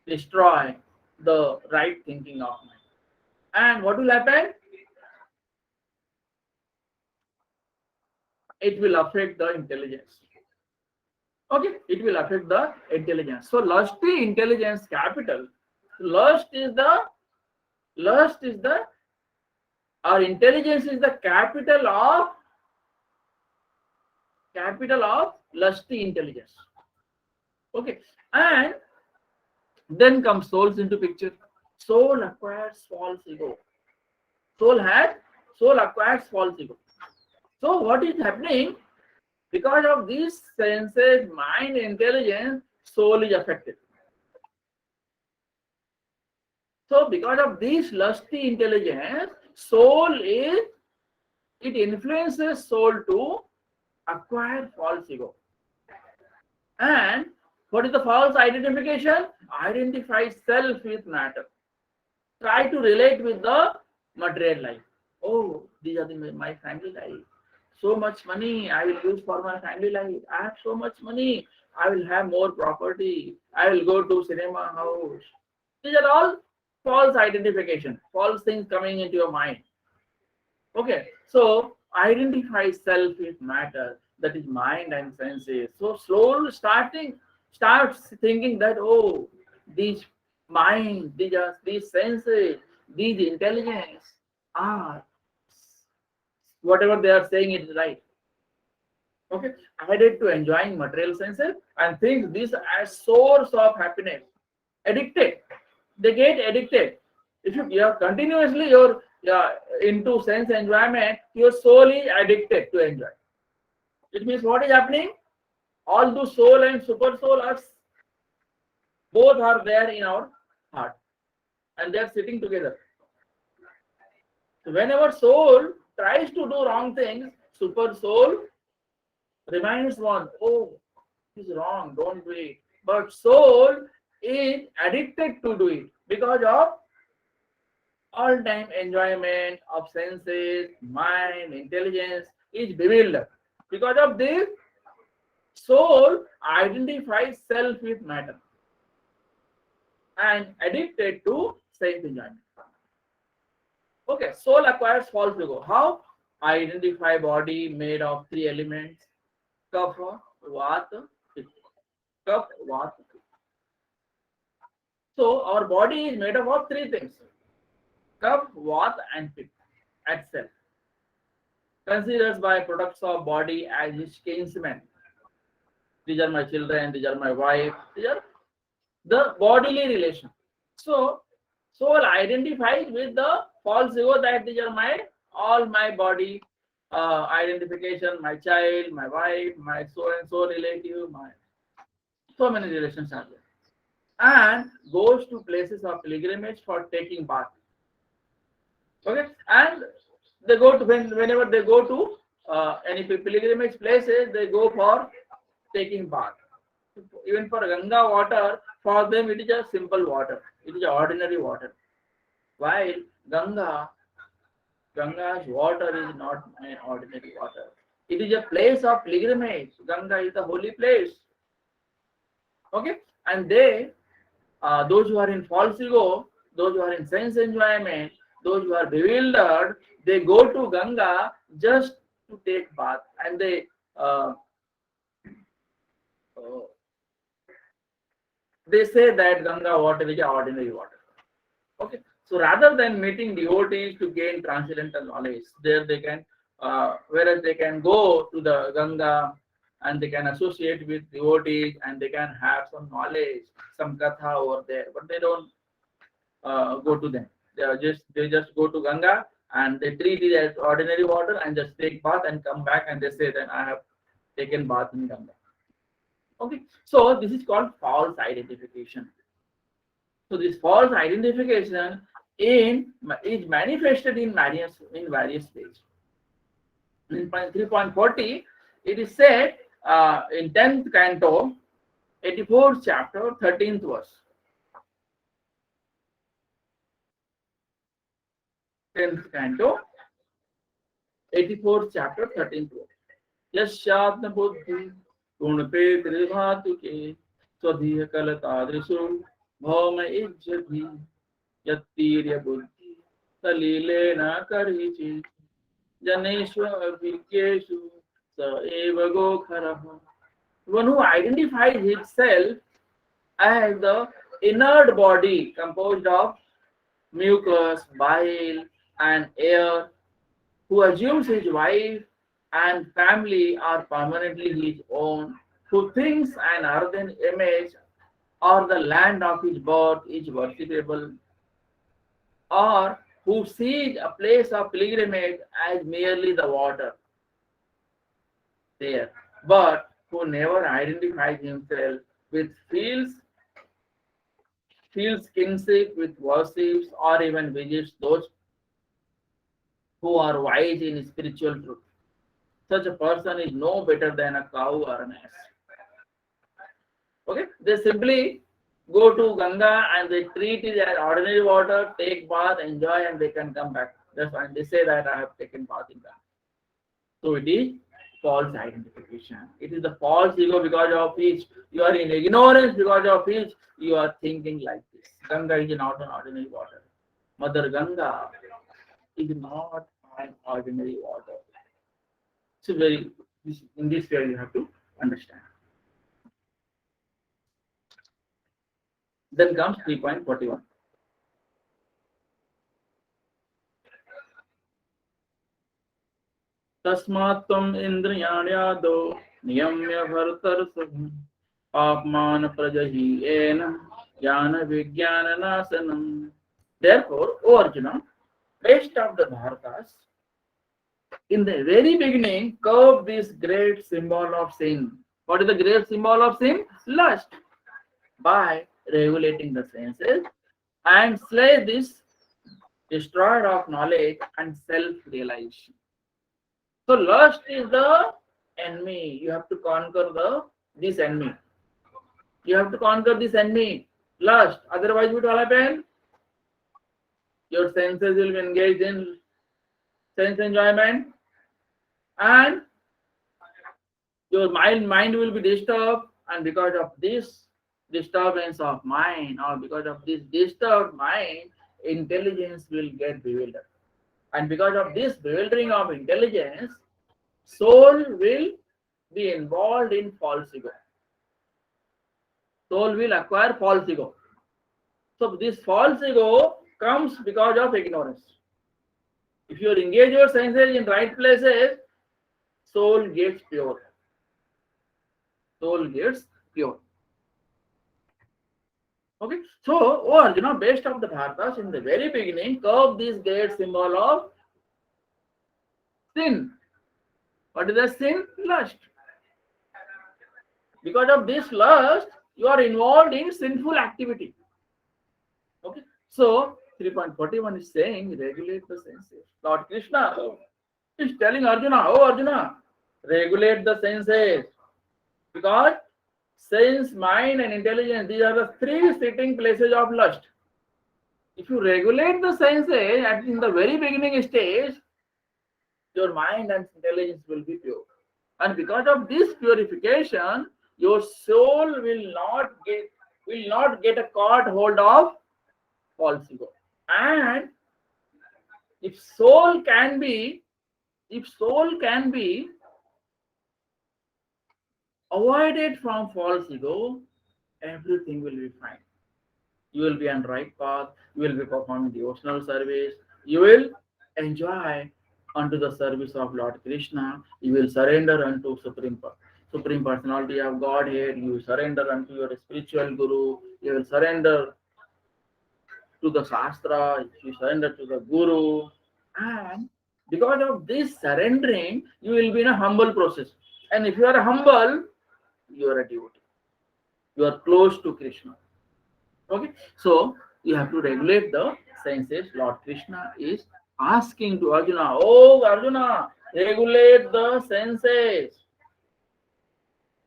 destroy the right thinking of mind. And what will happen? It will affect the intelligence. Okay, it will affect the intelligence. So lusty intelligence capital. Lust is the our intelligence is the capital of lusty intelligence. Okay, and then comes souls into picture. Soul acquires false ego. Soul acquires false ego. So what is happening? Because of these senses, mind, intelligence, soul is affected. So because of this lusty intelligence, it influences soul to acquire false ego. And what is the false identification? Identify self with matter. try to relate with the material life. Oh, these are my family life. So much money I will use for my family life. I have so much money. I will have more property. I will go to cinema house. These are all false identification, false things coming into your mind. Okay, so identify self with matter, that is mind and senses. So slowly starts thinking that oh, these mind, these senses, these intelligence are whatever they are saying is right. Okay, added to enjoying material senses and think this as source of happiness. Addicted, they get addicted. If you are continuously you're into sense enjoyment, you're solely addicted to enjoy. It means what is happening? All the soul and super soul are both are there in our heart and they are sitting together. So whenever soul tries to do wrong things, super soul reminds one, oh, this is wrong, don't do it. But soul is addicted to do it because of all time enjoyment of senses, mind, intelligence is bewildered. Because of this, soul identifies self with matter and addicted to self enjoyment. Okay, soul acquires false ego. How? Identify body made of three elements: kapha, vata, pitta. Kapha, vata, pitta. So our body is made up of three things: kapha, vata, and pitta. At self considers by products of body as his kinsmen. These are my children, these are my wife, these are the bodily relation. So soul identifies with the false ego that these are my all my body identification, my child, my wife, my so and so relative, my so many relations are there. And goes to places of pilgrimage for taking bath. Okay, and they go to whenever they go to any pilgrimage places, they go for taking bath. Even for Ganga water, for them it is a simple water. It is ordinary water. While Ganga's water is not an ordinary water. It is a place of pilgrimage. Ganga is the holy place. Okay, and those who are in false ego, those who are in sense enjoyment, those who are bewildered, they go to Ganga just to take bath, and uh, uh, they say that Ganga water is ordinary water. Okay, so rather than meeting devotees to gain transcendental knowledge, there they can, whereas they can go to the Ganga and they can associate with devotees and they can have some knowledge, some katha over there, but they don't go to them. They just go to Ganga and they treat it as ordinary water and just take bath and come back and they say that I have taken bath in Ganga. Okay, so this is called false identification. So this false identification is manifested in various ways. In 3.40, it is said in 10th canto, 84th chapter, 13th verse. 10th canto, 84th chapter, 13th verse. यस्यात्म बुद्धि गुणपे त्रिधातुके स्वधीय कलतादृशो भौम इज्जति यत्तीर्य बुद्धि सलीलेन करिचि जनेषु अभिज्ञेषु स एव गोखरः. One who identifies himself as the inert body composed of mucus, bile, and air, who assumes his wife and family are permanently his own, who thinks an earthen image or the land of his birth is worshipable, or who sees a place of pilgrimage as merely the water there, but who never identifies himself with feels kinship with worships or even visits those who are wise in spiritual truth. Such a person is no better than a cow or an ass. Okay, they simply go to Ganga and they treat it as ordinary water, take bath, enjoy, and they can come back. That's why they say that I have taken bath in Ganga. So it is false identification. It is the false ego because of which you are in ignorance, because of which you are thinking like this. Ganga is not an ordinary water. Mother Ganga is not an ordinary water. So very in this way you have to understand. Then comes 3.41. तस्मात् त्वम् इन्द्रियाण्यादौ नियम्य भरतर्षभ पापमान प्रजहि ज्ञान विज्ञान नाशनम. Therefore, O Arjuna, rest of the Bharatas in the very beginning curve this great symbol of sin. What is the great symbol of sin? Lust. By regulating the senses and slay this destroyer of knowledge and self-realization. So lust is the enemy. You have to conquer this enemy. You have to conquer this enemy, lust. Otherwise, what will happen? Your senses will be engaged in sense enjoyment, and your mind will be disturbed. And because of this disturbance of mind, or because of this disturbed mind, intelligence will get bewildered. And because of this bewildering of intelligence, soul will be involved in false ego. Soul will acquire false ego. So this false ego comes because of ignorance. If you engage your senses in right places, soul gets pure. Soul gets pure. Okay. So, oh Arjuna, best of the Bharatas in the very beginning curve this great symbol of sin. What is the sin? Lust. Because of this lust, you are involved in sinful activity. Okay. So 3.41 is saying regulate the senses. Lord Krishna is telling Arjuna, oh Arjuna, regulate the senses. Because sense, mind, and intelligence, these are the three sitting places of lust. If you regulate the senses in the very beginning stage, your mind and intelligence will be pure. And because of this purification, your soul will not get a caught hold of false ego. And if soul can be avoided from false ego, everything will be fine. You will be on right path, you will be performing devotional service, you will enjoy unto the service of Lord Krishna, you will surrender unto Supreme Personality of Godhead, you will surrender unto your spiritual guru, you will surrender to the Shastra, you surrender to the Guru, and because of this surrendering, you will be in a humble process. And if you are humble, you are a devotee. You are close to Krishna. Okay, so you have to regulate the senses. Lord Krishna is asking to Arjuna, oh Arjuna, regulate the senses.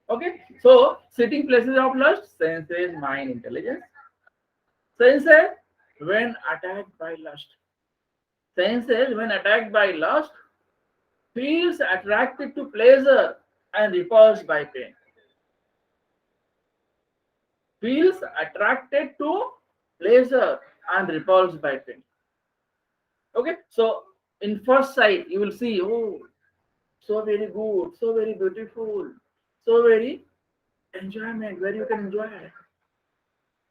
Okay, so sitting places of lust, senses, mind, intelligence. Senses when attacked by lust. Senses when attacked by lust feels attracted to pleasure and repulsed by pain. Feels attracted to pleasure and repulsed by pain. Okay, so in first sight you will see, oh, so very good, so very beautiful, so very enjoyment, where you can enjoy it.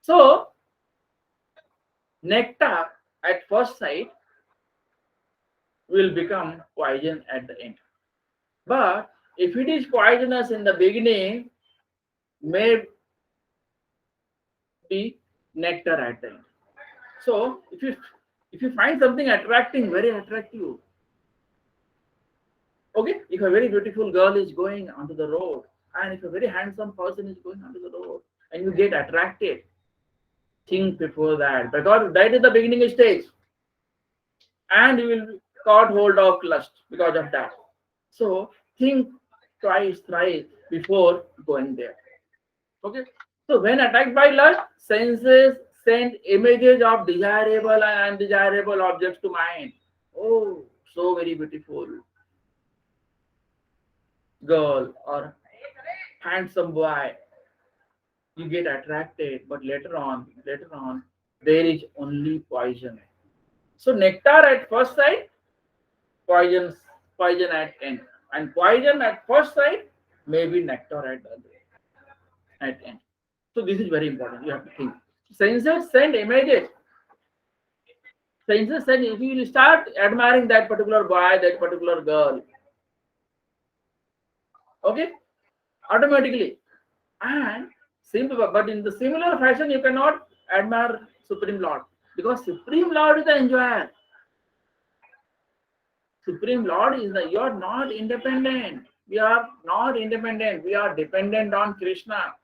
So nectar at first sight will become poison at the end. But if it is poisonous in the beginning, may be nectar at the end. So if you find something attracting, very attractive, okay, if a very beautiful girl is going onto the road, and if a very handsome person is going onto the road, and you get attracted, think before that, because that is the beginning stage, and you will be caught hold of lust because of that. So think twice, thrice before going there. Okay. So when attacked by lust, senses send images of desirable and undesirable objects to mind. Oh, so very beautiful girl or handsome boy. You get attracted, but later on, there is only poison. So nectar at first sight, poison, poison at end, and poison at first sight, maybe nectar at the other at end. So this is very important. You have to think. Senses send images. Senses send. If you will start admiring that particular boy, that particular girl, okay, automatically, and simple. But in the similar fashion, you cannot admire Supreme Lord because Supreme Lord is the enjoyer. Supreme Lord is the. You are not independent. We are not independent. We are dependent on Krishna.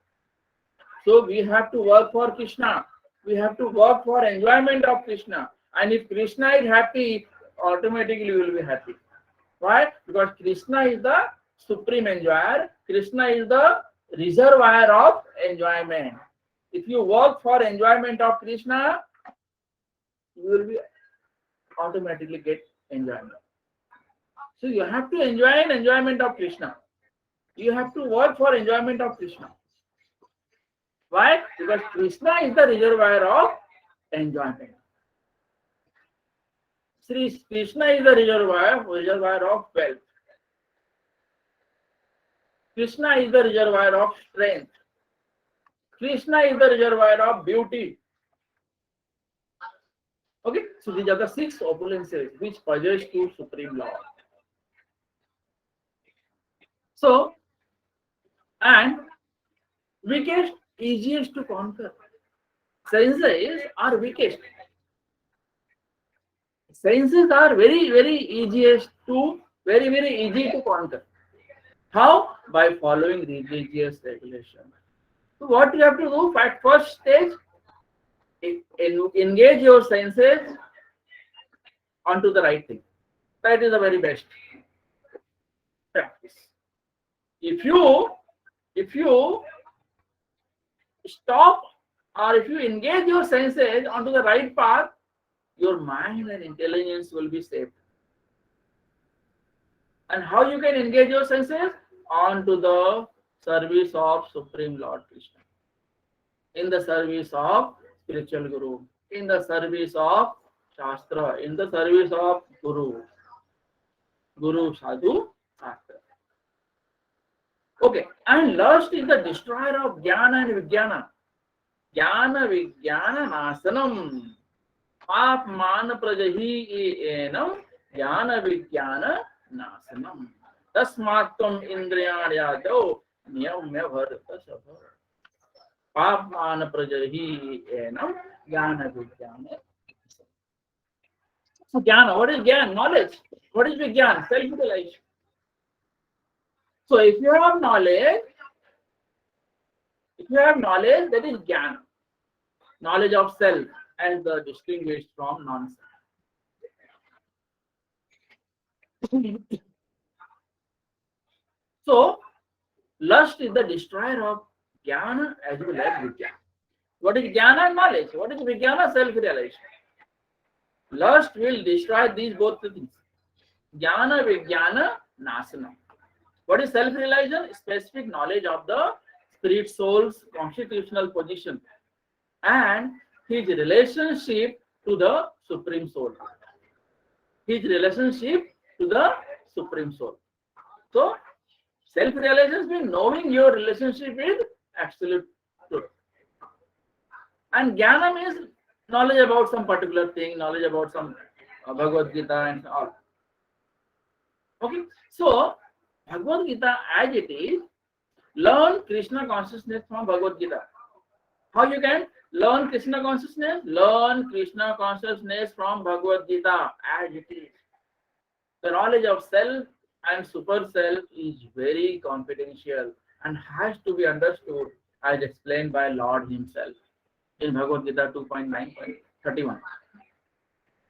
So we have to work for Krishna. We have to work for enjoyment of Krishna. And if Krishna is happy, automatically we will be happy. Why? Because Krishna is the supreme enjoyer. Krishna is the reservoir of enjoyment. If you work for enjoyment of Krishna, you will be automatically get enjoyment. So you have to enjoy an enjoyment of Krishna. You have to work for enjoyment of Krishna. Why? Because Krishna is the reservoir of enjoyment. Sri Krishna is the reservoir of wealth. Krishna is the reservoir of strength. Krishna is the reservoir of beauty. Okay, so these are the 6 opulences which possess to Supreme Lord. So, and weakest, easiest to conquer. Senses are weakest. Senses are very, very easiest to, very, very easy to conquer. How? By following religious regulation. So what you have to do at first stage, engage your senses onto the right thing. That is the very best practice. If you stop or if you engage your senses onto the right path, your mind and intelligence will be saved. And how you can engage your senses? Onto the service of Supreme Lord Krishna. In the service of spiritual Guru. In the service of Shastra. In the service of Guru. Guru, Sadhu, Shastra. Okay. And lust is the destroyer of jnana and vijnana. Jnana vijnana nasanam. Pap man prajahi enam. Jnana vijnana nasanam. Tasmattam indriyanyado niyamya bharata sabha. Pap man prajahi enam. Jnana vijnana. So jnana, what is jnana? Knowledge. What is vijnana? Self-realization. So if you have knowledge, that is jnana. Knowledge of self as the distinguished from non-self. So lust is the destroyer of jnana as well as vijnana. What is jnana? Knowledge. What is vijnana? Self-realization. Lust will destroy these both things. Jnana vijnana nasana. What is self-realization? Specific knowledge of the spirit soul's constitutional position and his relationship to the Supreme Soul. His relationship to the Supreme Soul. So, self-realization means knowing your relationship with absolute truth. And jnana means knowledge about some particular thing, knowledge about some Bhagavad-Gita and all. Okay, so Bhagavad-Gita as it is, learn Krishna consciousness from Bhagavad-Gita. How you can learn Krishna consciousness? Learn Krishna consciousness from Bhagavad-Gita as it is. The knowledge of self and super self is very confidential and has to be understood as explained by Lord himself in Bhagavad-Gita 2.9.31.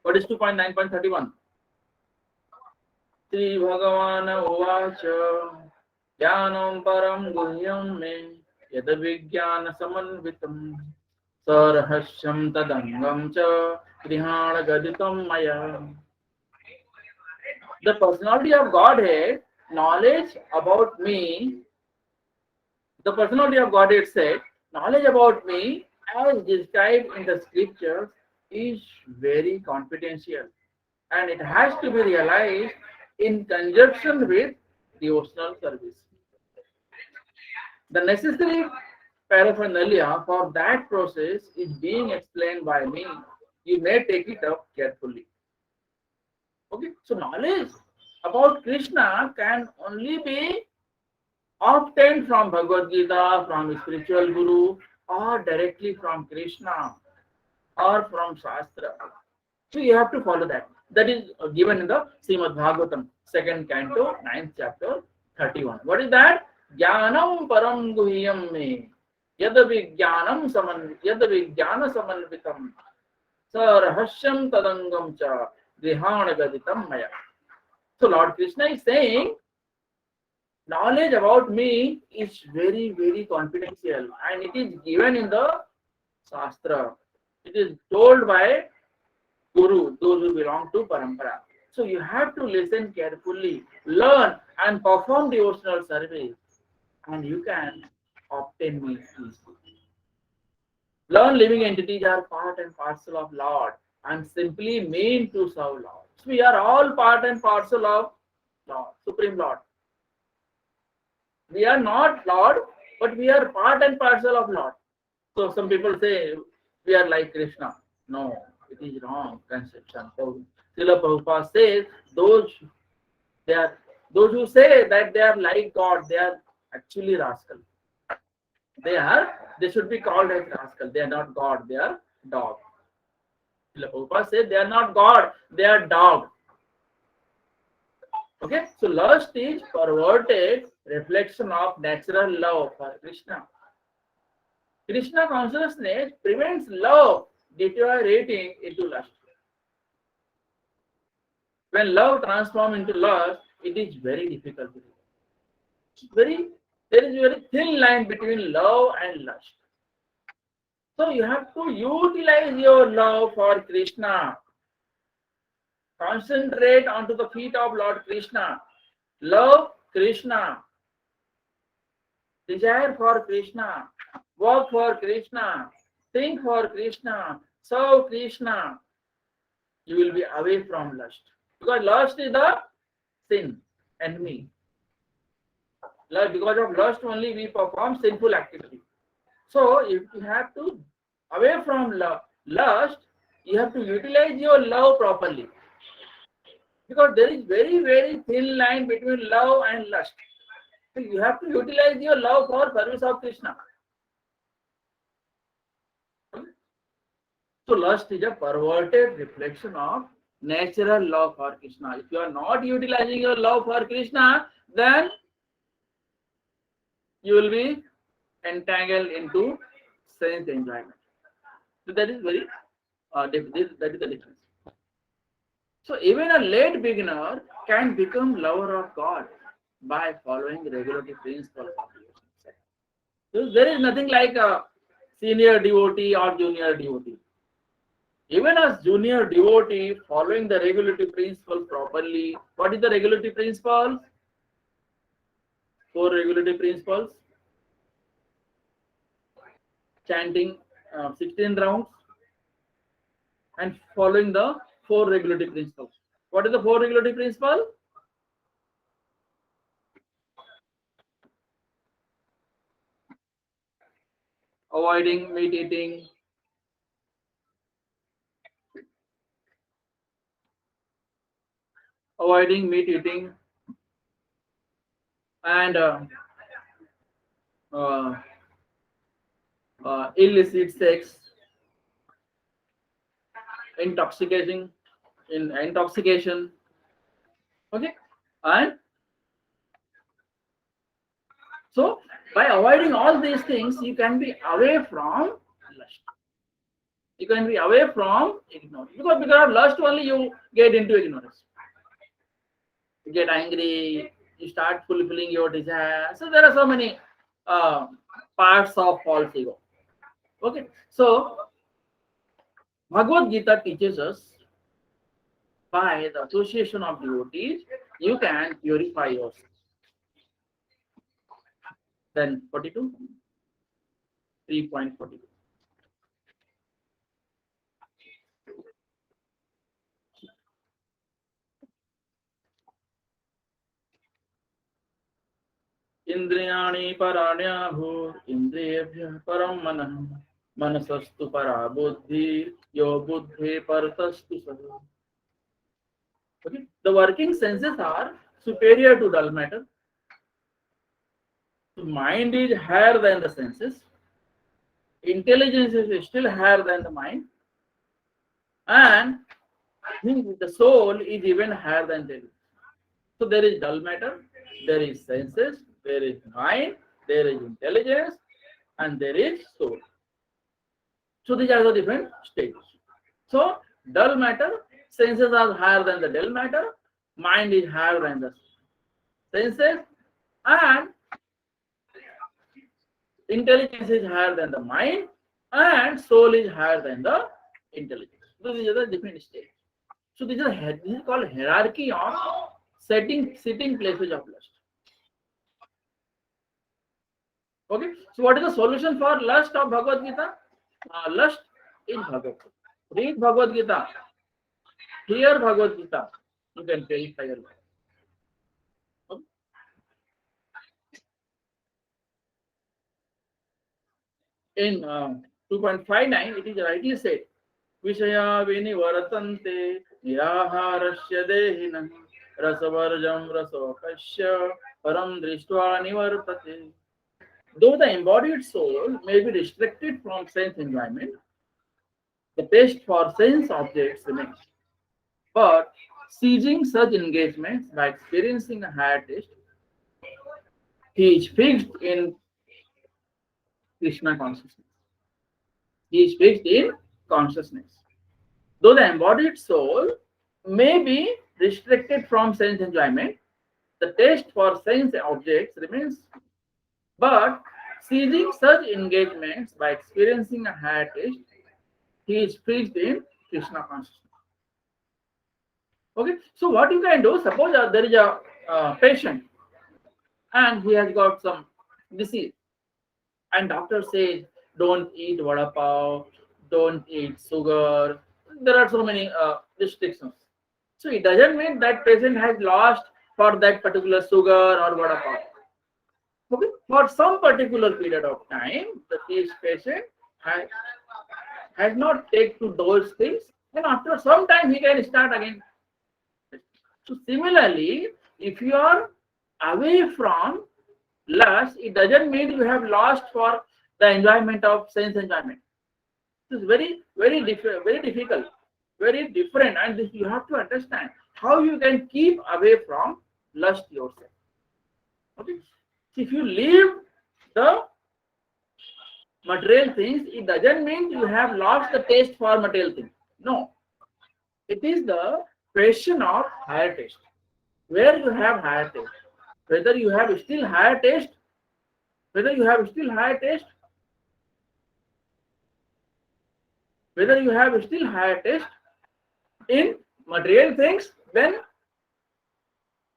What is 2.9.31? Sri Bhagavan Uvacha Jnanam Param Guhyam Me यद विज्ञान समन्वितम सरहस्यम तदंगम च गृहाण गदितम मया. The personality of Godhead, knowledge about me, the personality of Godhead said, knowledge about me as described in the scriptures is very confidential and it has to be realized in conjunction with devotional service. The necessary paraphernalia for that process is being explained by me. You may take it up carefully. Okay, so knowledge about Krishna can only be obtained from Bhagavad-Gita, from a spiritual guru, or directly from Krishna, or from Shastra. So you have to follow that. That is given in the Srimad Bhagavatam, second canto, 9th chapter, 31. What is that? Jnanam param guhyam me. Yad vijnana samanvitam. Sarhasyam tadangam cha. Grihana gaditam maya. So Lord Krishna is saying, knowledge about me is very, very confidential and it is given in the Shastra. It is told by Guru, those who belong to Parampara. So you have to listen carefully, learn and perform devotional service and you can obtain me easily. Learn living entities are part and parcel of Lord and simply mean to serve Lord. So we are all part and parcel of Lord, Supreme Lord. We are not Lord, but we are part and parcel of Lord. So some people say we are like Krishna. No, it is wrong conception. So Srila Prabhupada says those who say that they are like God, they are actually rascal. They should be called as rascal. They are not God, they are dog. Srila Prabhupada says they are not God, they are dog. Okay, so lust is perverted reflection of natural love for Krishna. Krishna consciousness prevents love deteriorating into lust. When love transforms into lust, it is very difficult. There is a very thin line between love and lust. So you have to utilize your love for Krishna. Concentrate onto the feet of Lord Krishna. Love Krishna. Desire for Krishna. Work for Krishna. Think for Krishna. Serve Krishna. You will be away from lust. Because lust is the sin, enemy. Because of lust only we perform sinful activity. So if you have to away from lust, you have to utilize your love properly. Because there is very, very thin line between love and lust. So you have to utilize your love for service of Krishna. So lust is a perverted reflection of natural love for Krishna. If you are not utilizing your love for Krishna, then you will be entangled into sense enjoyment. So that is very that is the difference. So even a late beginner can become lover of God by following regulative principles. So there is nothing like a senior devotee or junior devotee. Even as junior devotee following the regulative principles properly. What is the regulative principles? 4 regulative principles. Chanting 16 rounds and following the 4 regulative principles. What is the 4 regulative principles? Avoiding meat eating, and uh, illicit sex, intoxication. Okay, and so by avoiding all these things, you can be away from lust. You can be away from ignorance. Because of lust only you get into ignorance. You get angry, you start fulfilling your desire. So there are so many parts of false ego. Okay, so Bhagavad-Gita teaches us by the association of devotees, you can purify yourself. Then 42, 3.42. इंद्रियाणि पराण्याभूर इंद्रियेभ्यः परं मनः मनसस्तु परा बुद्धि यो बुद्धे परतस्तु सः. Okay? The working senses are superior to dull matter. The mind is higher than the senses. Intelligence is still higher than the mind. And the soul is even higher than the. So there is dull matter, there is senses, there is mind, there is intelligence, and there is soul. So these are the different stages. So dull matter, senses are higher than the dull matter, mind is higher than the senses, and intelligence is higher than the mind, and soul is higher than the intelligence. So these are the different stages. So this is called hierarchy of sitting places of lust. Okay. So what is the solution for lust of Bhagavad Gita? Lust in Bhagavad Gita. Read Bhagavad Gita. Hear Bhagavad Gita. You can purify your life. Okay. In 2.59, it is rightly said, Vishaya vinivaratante niraharasya dehinam rasavarjam rasokasya param drishtva nivartate. Though the embodied soul may be restricted from sense enjoyment, the taste for sense objects remains. But seizing such engagements by experiencing a higher taste, he is fixed in Krishna consciousness. He is fixed in consciousness. Though the embodied soul may be restricted from sense enjoyment, the taste for sense objects remains. But seizing such engagements by experiencing a higher taste, he is fixed in Krishna consciousness. Okay, so what you can do, suppose there is a patient and he has got some disease, and doctor says don't eat vada pav, don't eat sugar. There are so many restrictions. So it doesn't mean that patient has lost for that particular sugar or vada pav. Okay, for some particular period of time, this patient has not taken to those things, then after some time he can start again. So similarly, if you are away from lust, it doesn't mean you have lost for the enjoyment of sense enjoyment. This is very difficult, very different, and this you have to understand how you can keep away from lust yourself. Okay, if you leave the material things, it doesn't mean you have lost the taste for material things. No, it is the question of higher taste. Where you have higher taste, whether you have still higher taste, whether you have still higher taste, whether you have still higher taste in material things, then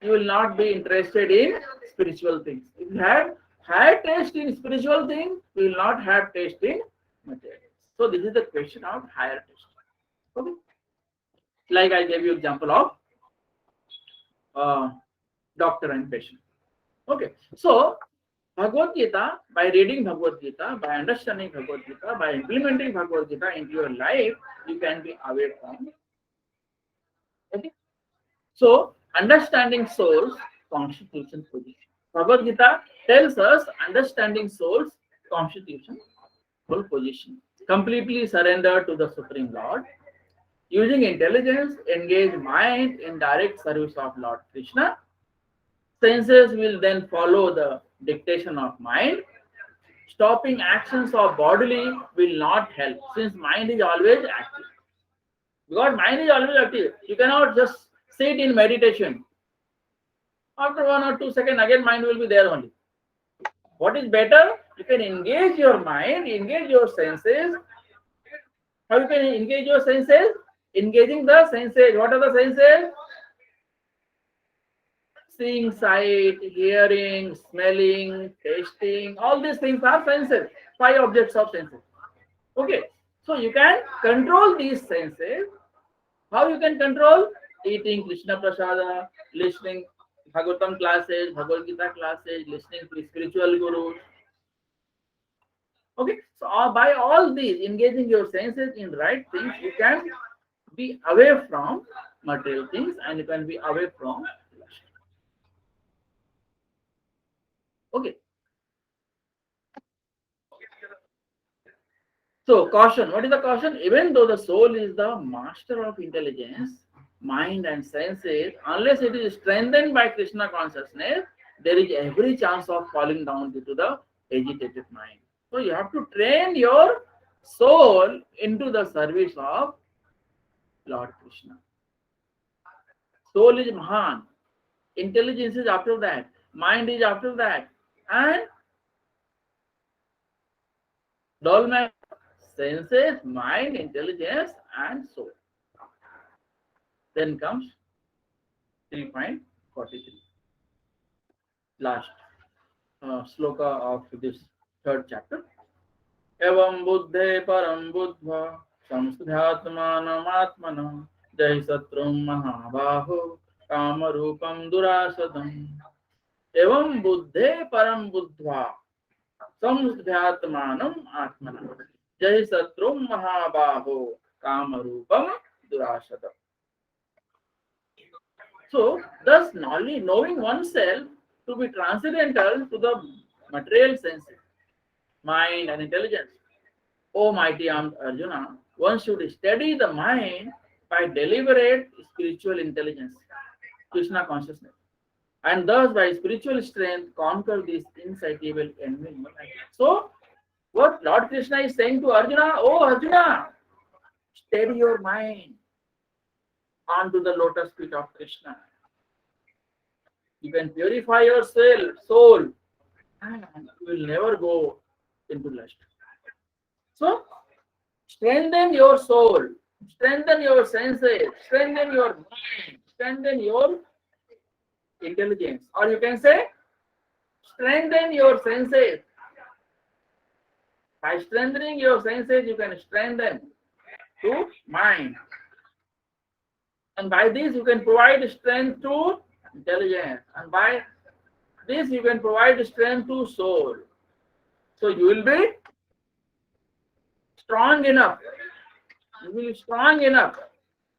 you will not be interested in spiritual things. If you have higher taste in spiritual things, you will not have taste in material. So this is the question of higher taste. Okay? Like I gave you example of doctor and patient. Okay, so Bhagavad Gita, by reading Bhagavad Gita, by understanding Bhagavad Gita, by implementing Bhagavad Gita into your life, you can be away from. Okay, so understanding soul's constitution position. Bhagavad Gita tells us understanding soul's constitution position. Completely surrender to the Supreme Lord. Using intelligence, engage mind in direct service of Lord Krishna. Senses will then follow the dictation of mind. Stopping actions of bodily will not help, since mind is always active. Because mind is always active. You cannot just sit in meditation. After 1 or 2 seconds, again mind will be there only. What is better? You can engage your mind, engage your senses. How you can engage your senses? Engaging the senses. What are the senses? Seeing, sight, hearing, smelling, tasting. All these things are senses. Five objects of senses. Okay. So you can control these senses. How you can control? Eating Krishna Prasada, listening Bhagavatam classes, Bhagavad-Gita classes, listening to spiritual gurus. Okay, so by all these, engaging your senses in right things, you can be away from material things and you can be away from lust. Okay, so caution. What is the caution? Even though the soul is the master of intelligence, mind and senses, unless it is strengthened by Krishna consciousness, there is every chance of falling down due to the agitated mind. So you have to train your soul into the service of Lord Krishna. Soul is Mahan. Intelligence is after that. Mind is after that. And development, senses, mind, intelligence, and soul. Then comes 3.43. Last sloka of this third chapter. Evam buddhe param buddha samsthatmanam jai satrum mahabaho kamarupam durasadam. Evam buddhe param buddha samsthatmanam atmanam jai satrum mahabaho kamarupam durasadam. So, thus knowing oneself to be transcendental to the material senses, mind and intelligence. O mighty armed Arjuna, one should steady the mind by deliberate spiritual intelligence, Krishna consciousness, and thus by spiritual strength conquer this insatiable enemy. So, what Lord Krishna is saying to Arjuna, oh Arjuna, steady your mind onto the lotus feet of Krishna. You can purify your soul, and you will never go into lust. So, strengthen your soul, strengthen your senses, strengthen your mind, strengthen your intelligence. Or you can say, strengthen your senses. By strengthening your senses, you can strengthen to mind. And by this, you can provide strength to intelligence. And by this, you can provide strength to soul. So you will be strong enough. You will be strong enough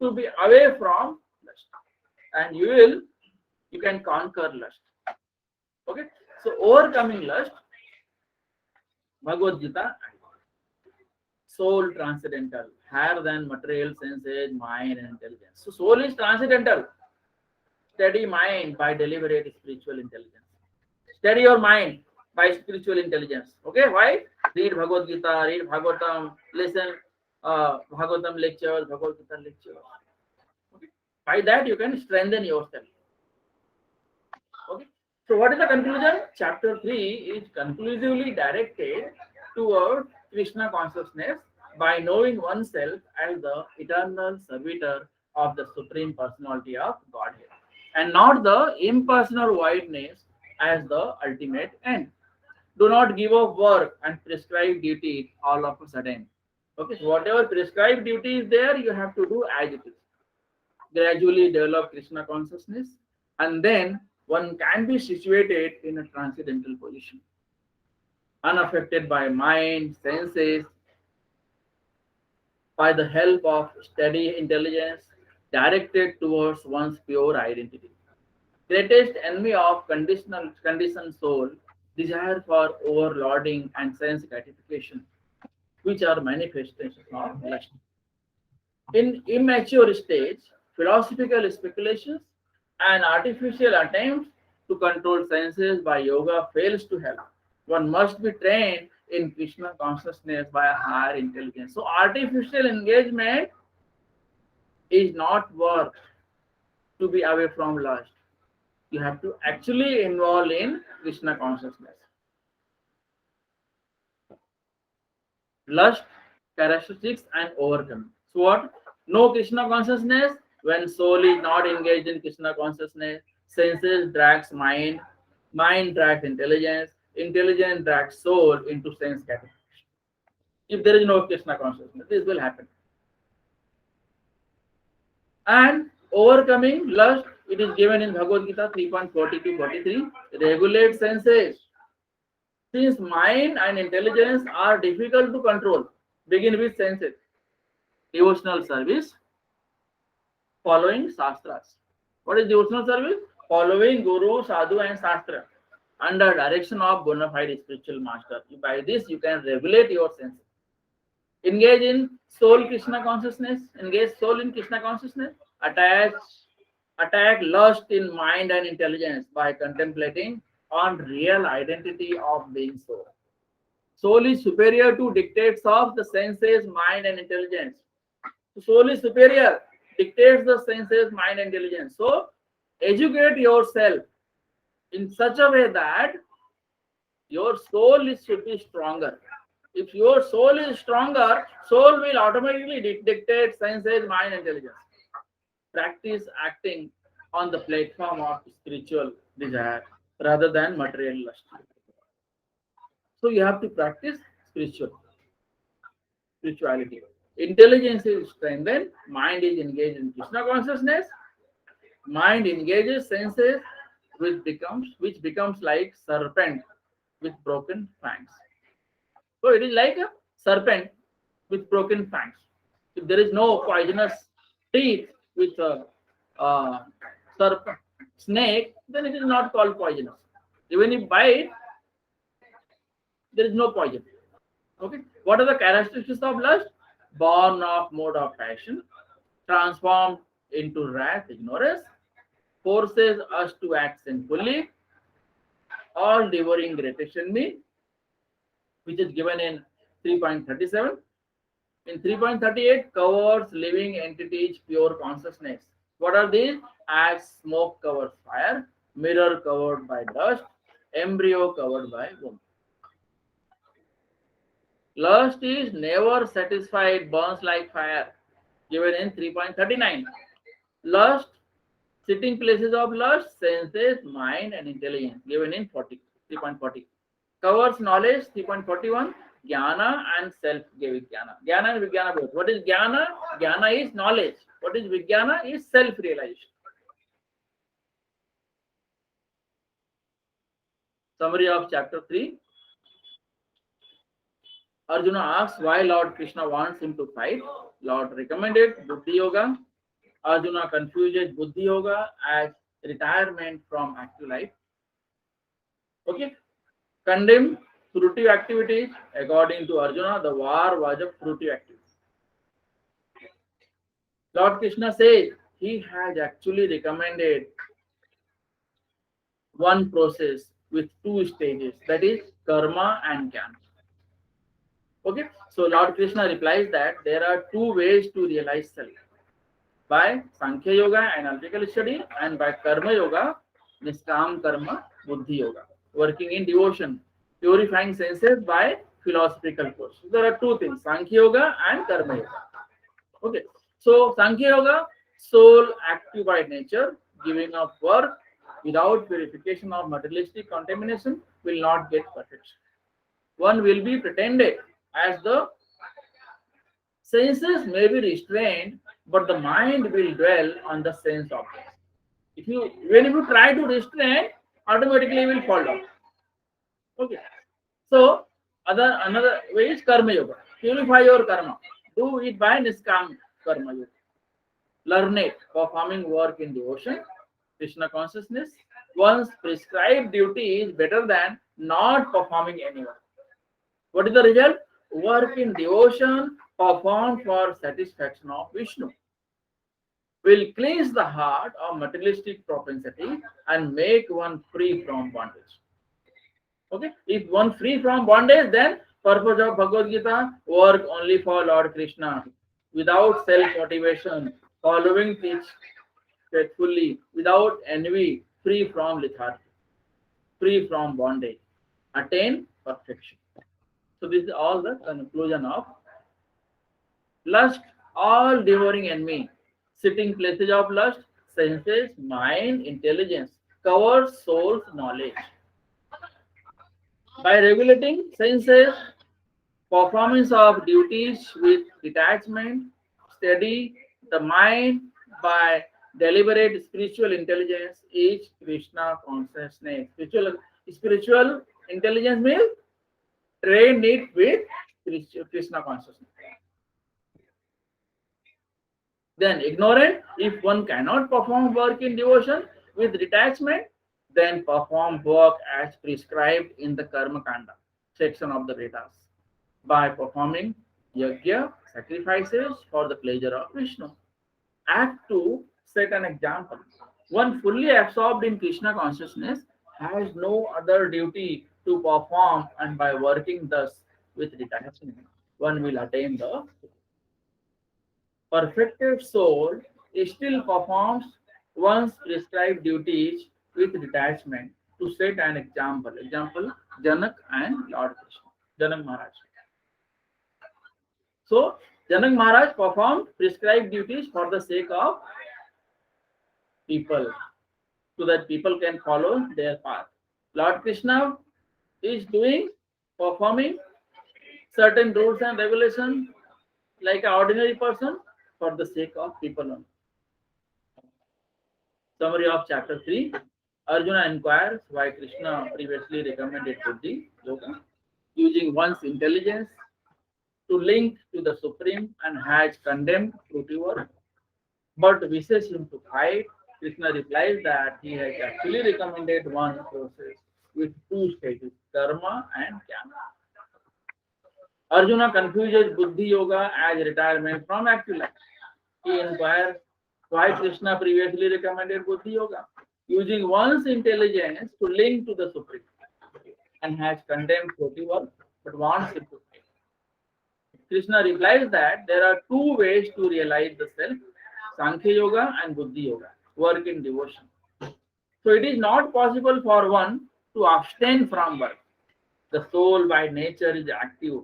to be away from lust. And you can conquer lust. Okay? So overcoming lust, Bhagavad-Gita, soul transcendental, higher than material senses, mind and intelligence. So soul is transcendental. Steady mind by deliberate spiritual intelligence. Steady your mind by spiritual intelligence. Okay, why? Read Bhagavad-Gita, read Bhagavatam, listen Bhagavatam lectures, Bhagavad-Gita lectures. Okay. By that you can strengthen yourself. Okay. So what is the conclusion? Chapter 3 is conclusively directed toward Krishna consciousness by knowing oneself as the eternal servitor of the Supreme Personality of Godhead, and not the impersonal voidness as the ultimate end. Do not give up work and prescribed duty all of a sudden. Okay, so whatever prescribed duty is there, you have to do as it is. Gradually develop Krishna consciousness, and then one can be situated in a transcendental position, unaffected by mind, senses, by the help of steady intelligence directed towards one's pure identity. Greatest enemy of conditioned soul, desire for overloading and sense gratification, which are manifestations of lust. In immature stage, philosophical speculations and artificial attempts to control senses by yoga fails to help. One must be trained in Krishna consciousness by a higher intelligence. So artificial engagement is not worth to be away from lust. You have to actually involve in Krishna consciousness. lust, characteristics, and overcoming. So what? No Krishna consciousness when soul is not engaged in Krishna consciousness. Senses drags mind, mind drags intelligence, intelligence drags soul into sense category. If there is no Krishna consciousness, this will happen. And overcoming lust, it is given in Bhagavad-Gita 3.40 to 43. Regulate senses. Since mind and intelligence are difficult to control, begin with senses. Devotional service, following Shastras. What is devotional service? Following Guru, Sadhu and Shastra under direction of bona fide spiritual master. By this, you can regulate your senses. Engage in soul Krishna consciousness. Engage soul in Krishna consciousness. Attack lust in mind and intelligence by contemplating on real identity of being soul. Soul is superior to dictates of the senses, mind and intelligence. Soul is superior, dictates the senses, mind and intelligence. So educate yourself in such a way that your soul should be stronger. If your soul is stronger, soul will automatically dictate senses, mind, intelligence. Practice acting on the platform of spiritual desire rather than material lust. So you have to practice spirituality. Intelligence is strengthened, mind is engaged in Krishna consciousness, mind engages senses, which becomes like serpent with broken fangs. So it is like a serpent with broken fangs. If there is no poisonous teeth with a serpent snake, then it is not called poisonous. Even if bite, there is no poison. Okay. What are the characteristics of lust? Born of mode of passion, transformed into wrath, ignorance, forces us to act sinfully, all devouring greatest enemy, which is given in 3.37. In 3.38, covers living entities pure consciousness. What are these? As smoke covers fire, mirror covered by dust, embryo covered by womb. Lust is never satisfied, burns like fire, given in 3.39. Lust, sitting places of lust, senses, mind, and intelligence, given in 3.40. Covers knowledge, 3.41. Jnana and self-giving jnana. Jnana and vijnana both. What is jnana? Jnana is knowledge. What is vijnana? Is self-realization. Summary of chapter 3. Arjuna asks why Lord Krishna wants him to fight. Lord recommended Buddhi Yoga. Arjuna confuses Buddhi Yoga as retirement from active life. Okay. Condemn fruitive activities. According to Arjuna, the war was a fruitive activity. Lord Krishna says he has actually recommended one process with two stages, that is karma and jnana. Okay, so Lord Krishna replies that there are two ways to realize self: by Sankhya Yoga, analytical study, and by Karma Yoga, Niskam Karma, Buddhi Yoga, working in devotion, purifying senses by philosophical course. There are two things: Sankhya Yoga and Karma Yoga. Okay, so Sankhya Yoga, soul active by nature, giving up work without purification of materialistic contamination, will not get perfection. One will be pretended as the senses may be restrained, but the mind will dwell on the sense objects. If you try to restrain, automatically you will fall down. Okay. So another way is karma yoga. Purify your karma. Do it by niskam karma yoga. Learn it, performing work in devotion, Krishna consciousness. One's prescribed duty is better than not performing any work. What is the result? Work in devotion performed for satisfaction of Vishnu will cleanse the heart of materialistic propensity and make one free from bondage. Okay, if one free from bondage, then purpose of Bhagavad-Gita, work only for Lord Krishna, without self-motivation, following teach faithfully, without envy, free from lethargy, free from bondage, attain perfection. So this is all the conclusion of lust, all devouring enemy, sitting places of lust, senses, mind, intelligence, covers soul's knowledge. By regulating senses, performance of duties with detachment, steady the mind by deliberate spiritual intelligence is Krishna consciousness. Spiritual intelligence means train it with Krishna consciousness. Then ignorant, if one cannot perform work in devotion with detachment, then perform work as prescribed in the Karma Kanda section of the Vedas by performing yajna, sacrifices for the pleasure of Vishnu. Act 2 set an example. One fully absorbed in Krishna consciousness has no other duty to perform, and by working thus with detachment, one will attain the perfected soul still performs one's prescribed duties with detachment to set an example. Example, Janak and Lord Krishna. Janak Maharaj. So, Janak Maharaj performed prescribed duties for the sake of people, so that people can follow their path. Lord Krishna is performing certain rules and regulations like an ordinary person for the sake of people only. Summary of chapter 3. Arjuna inquires why Krishna previously recommended Buddhi Yoga, using one's intelligence to link to the Supreme, and has condemned fruity work, but wishes him to fight. Krishna replies that he has actually recommended one process with two stages, karma and jnana. Arjuna confuses Buddhi Yoga as retirement from active life. He inquires why Krishna previously recommended Buddhi Yoga, using one's intelligence to link to the Supreme, and has condemned fruity work but wants it to fail. Krishna replies that there are two ways to realize the self, Sankhya Yoga and Buddhi Yoga, work in devotion. So it is not possible for one to abstain from work. The soul by nature is active.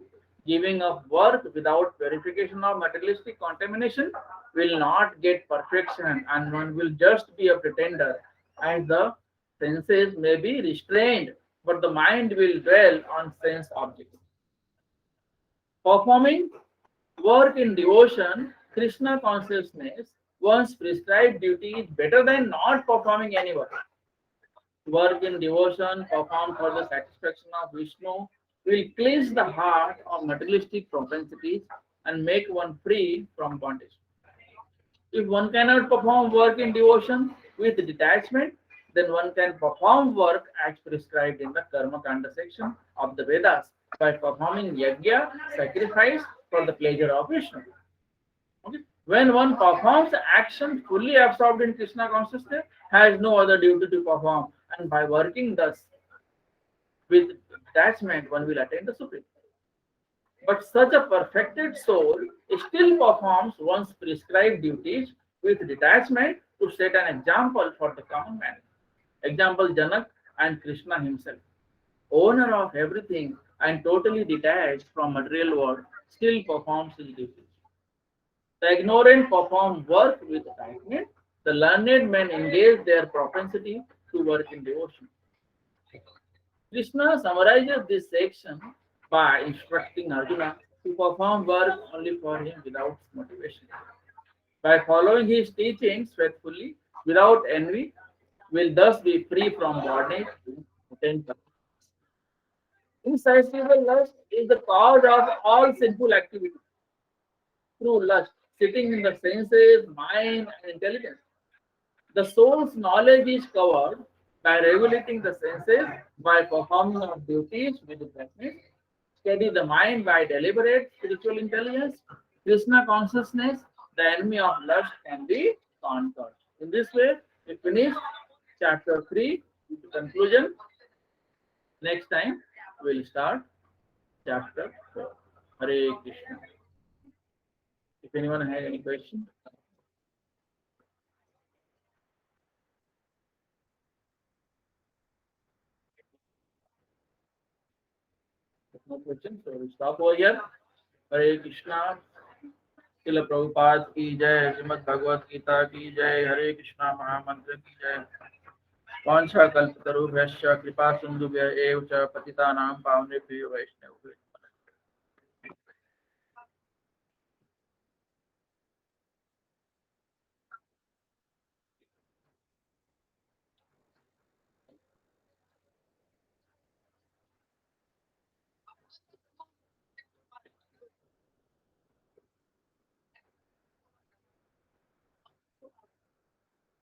Giving up work without purification of materialistic contamination will not get perfection, and one will just be a pretender, as the senses may be restrained, but the mind will dwell on sense objects. Performing work in devotion, Krishna consciousness, one's prescribed duty is better than not performing any work. Work in devotion performed for the satisfaction of Vishnu will cleanse the heart of materialistic propensities and make one free from bondage. If one cannot perform work in devotion with detachment, then one can perform work as prescribed in the Karma Kanda section of the Vedas by performing yajna, sacrifice for the pleasure of Vishnu. Okay? When one performs action fully absorbed in Krishna consciousness, has no other duty to perform, and by working thus with detachment, one will attain the Supreme. But such a perfected soul still performs one's prescribed duties with detachment to set an example for the common man. Example, Janak and Krishna himself, owner of everything and totally detached from material world, still performs his duties. The ignorant perform work with attachment. The learned men engage their propensity to work in devotion. Krishna summarizes this section by instructing Arjuna to perform work only for him without motivation. By following his teachings faithfully, without envy, will thus be free from bondage to potential. Insatiable lust is the cause of all sinful activity. Through lust, sitting in the senses, mind, and intelligence. The soul's knowledge is covered by regulating the senses, by performing of duties with practice, steady the mind by deliberate spiritual intelligence, Krishna consciousness, the enemy of lust can be conquered. In this way, we finish chapter 3 with the conclusion. Next time, we'll start chapter 4. Hare Krishna. If anyone has any question. No question. So we'll stop over here. Hare Krishna. Srila Prabhupada की जय, श्रीमद् भगवत गीता की जय, हरे कृष्णा महामंत्र की जय। वाञ्छा कल्पतरुभ्यश्च कृपा सिन्धुभ्य एव च पतितानां पावनेभ्यो वैष्णवेभ्यो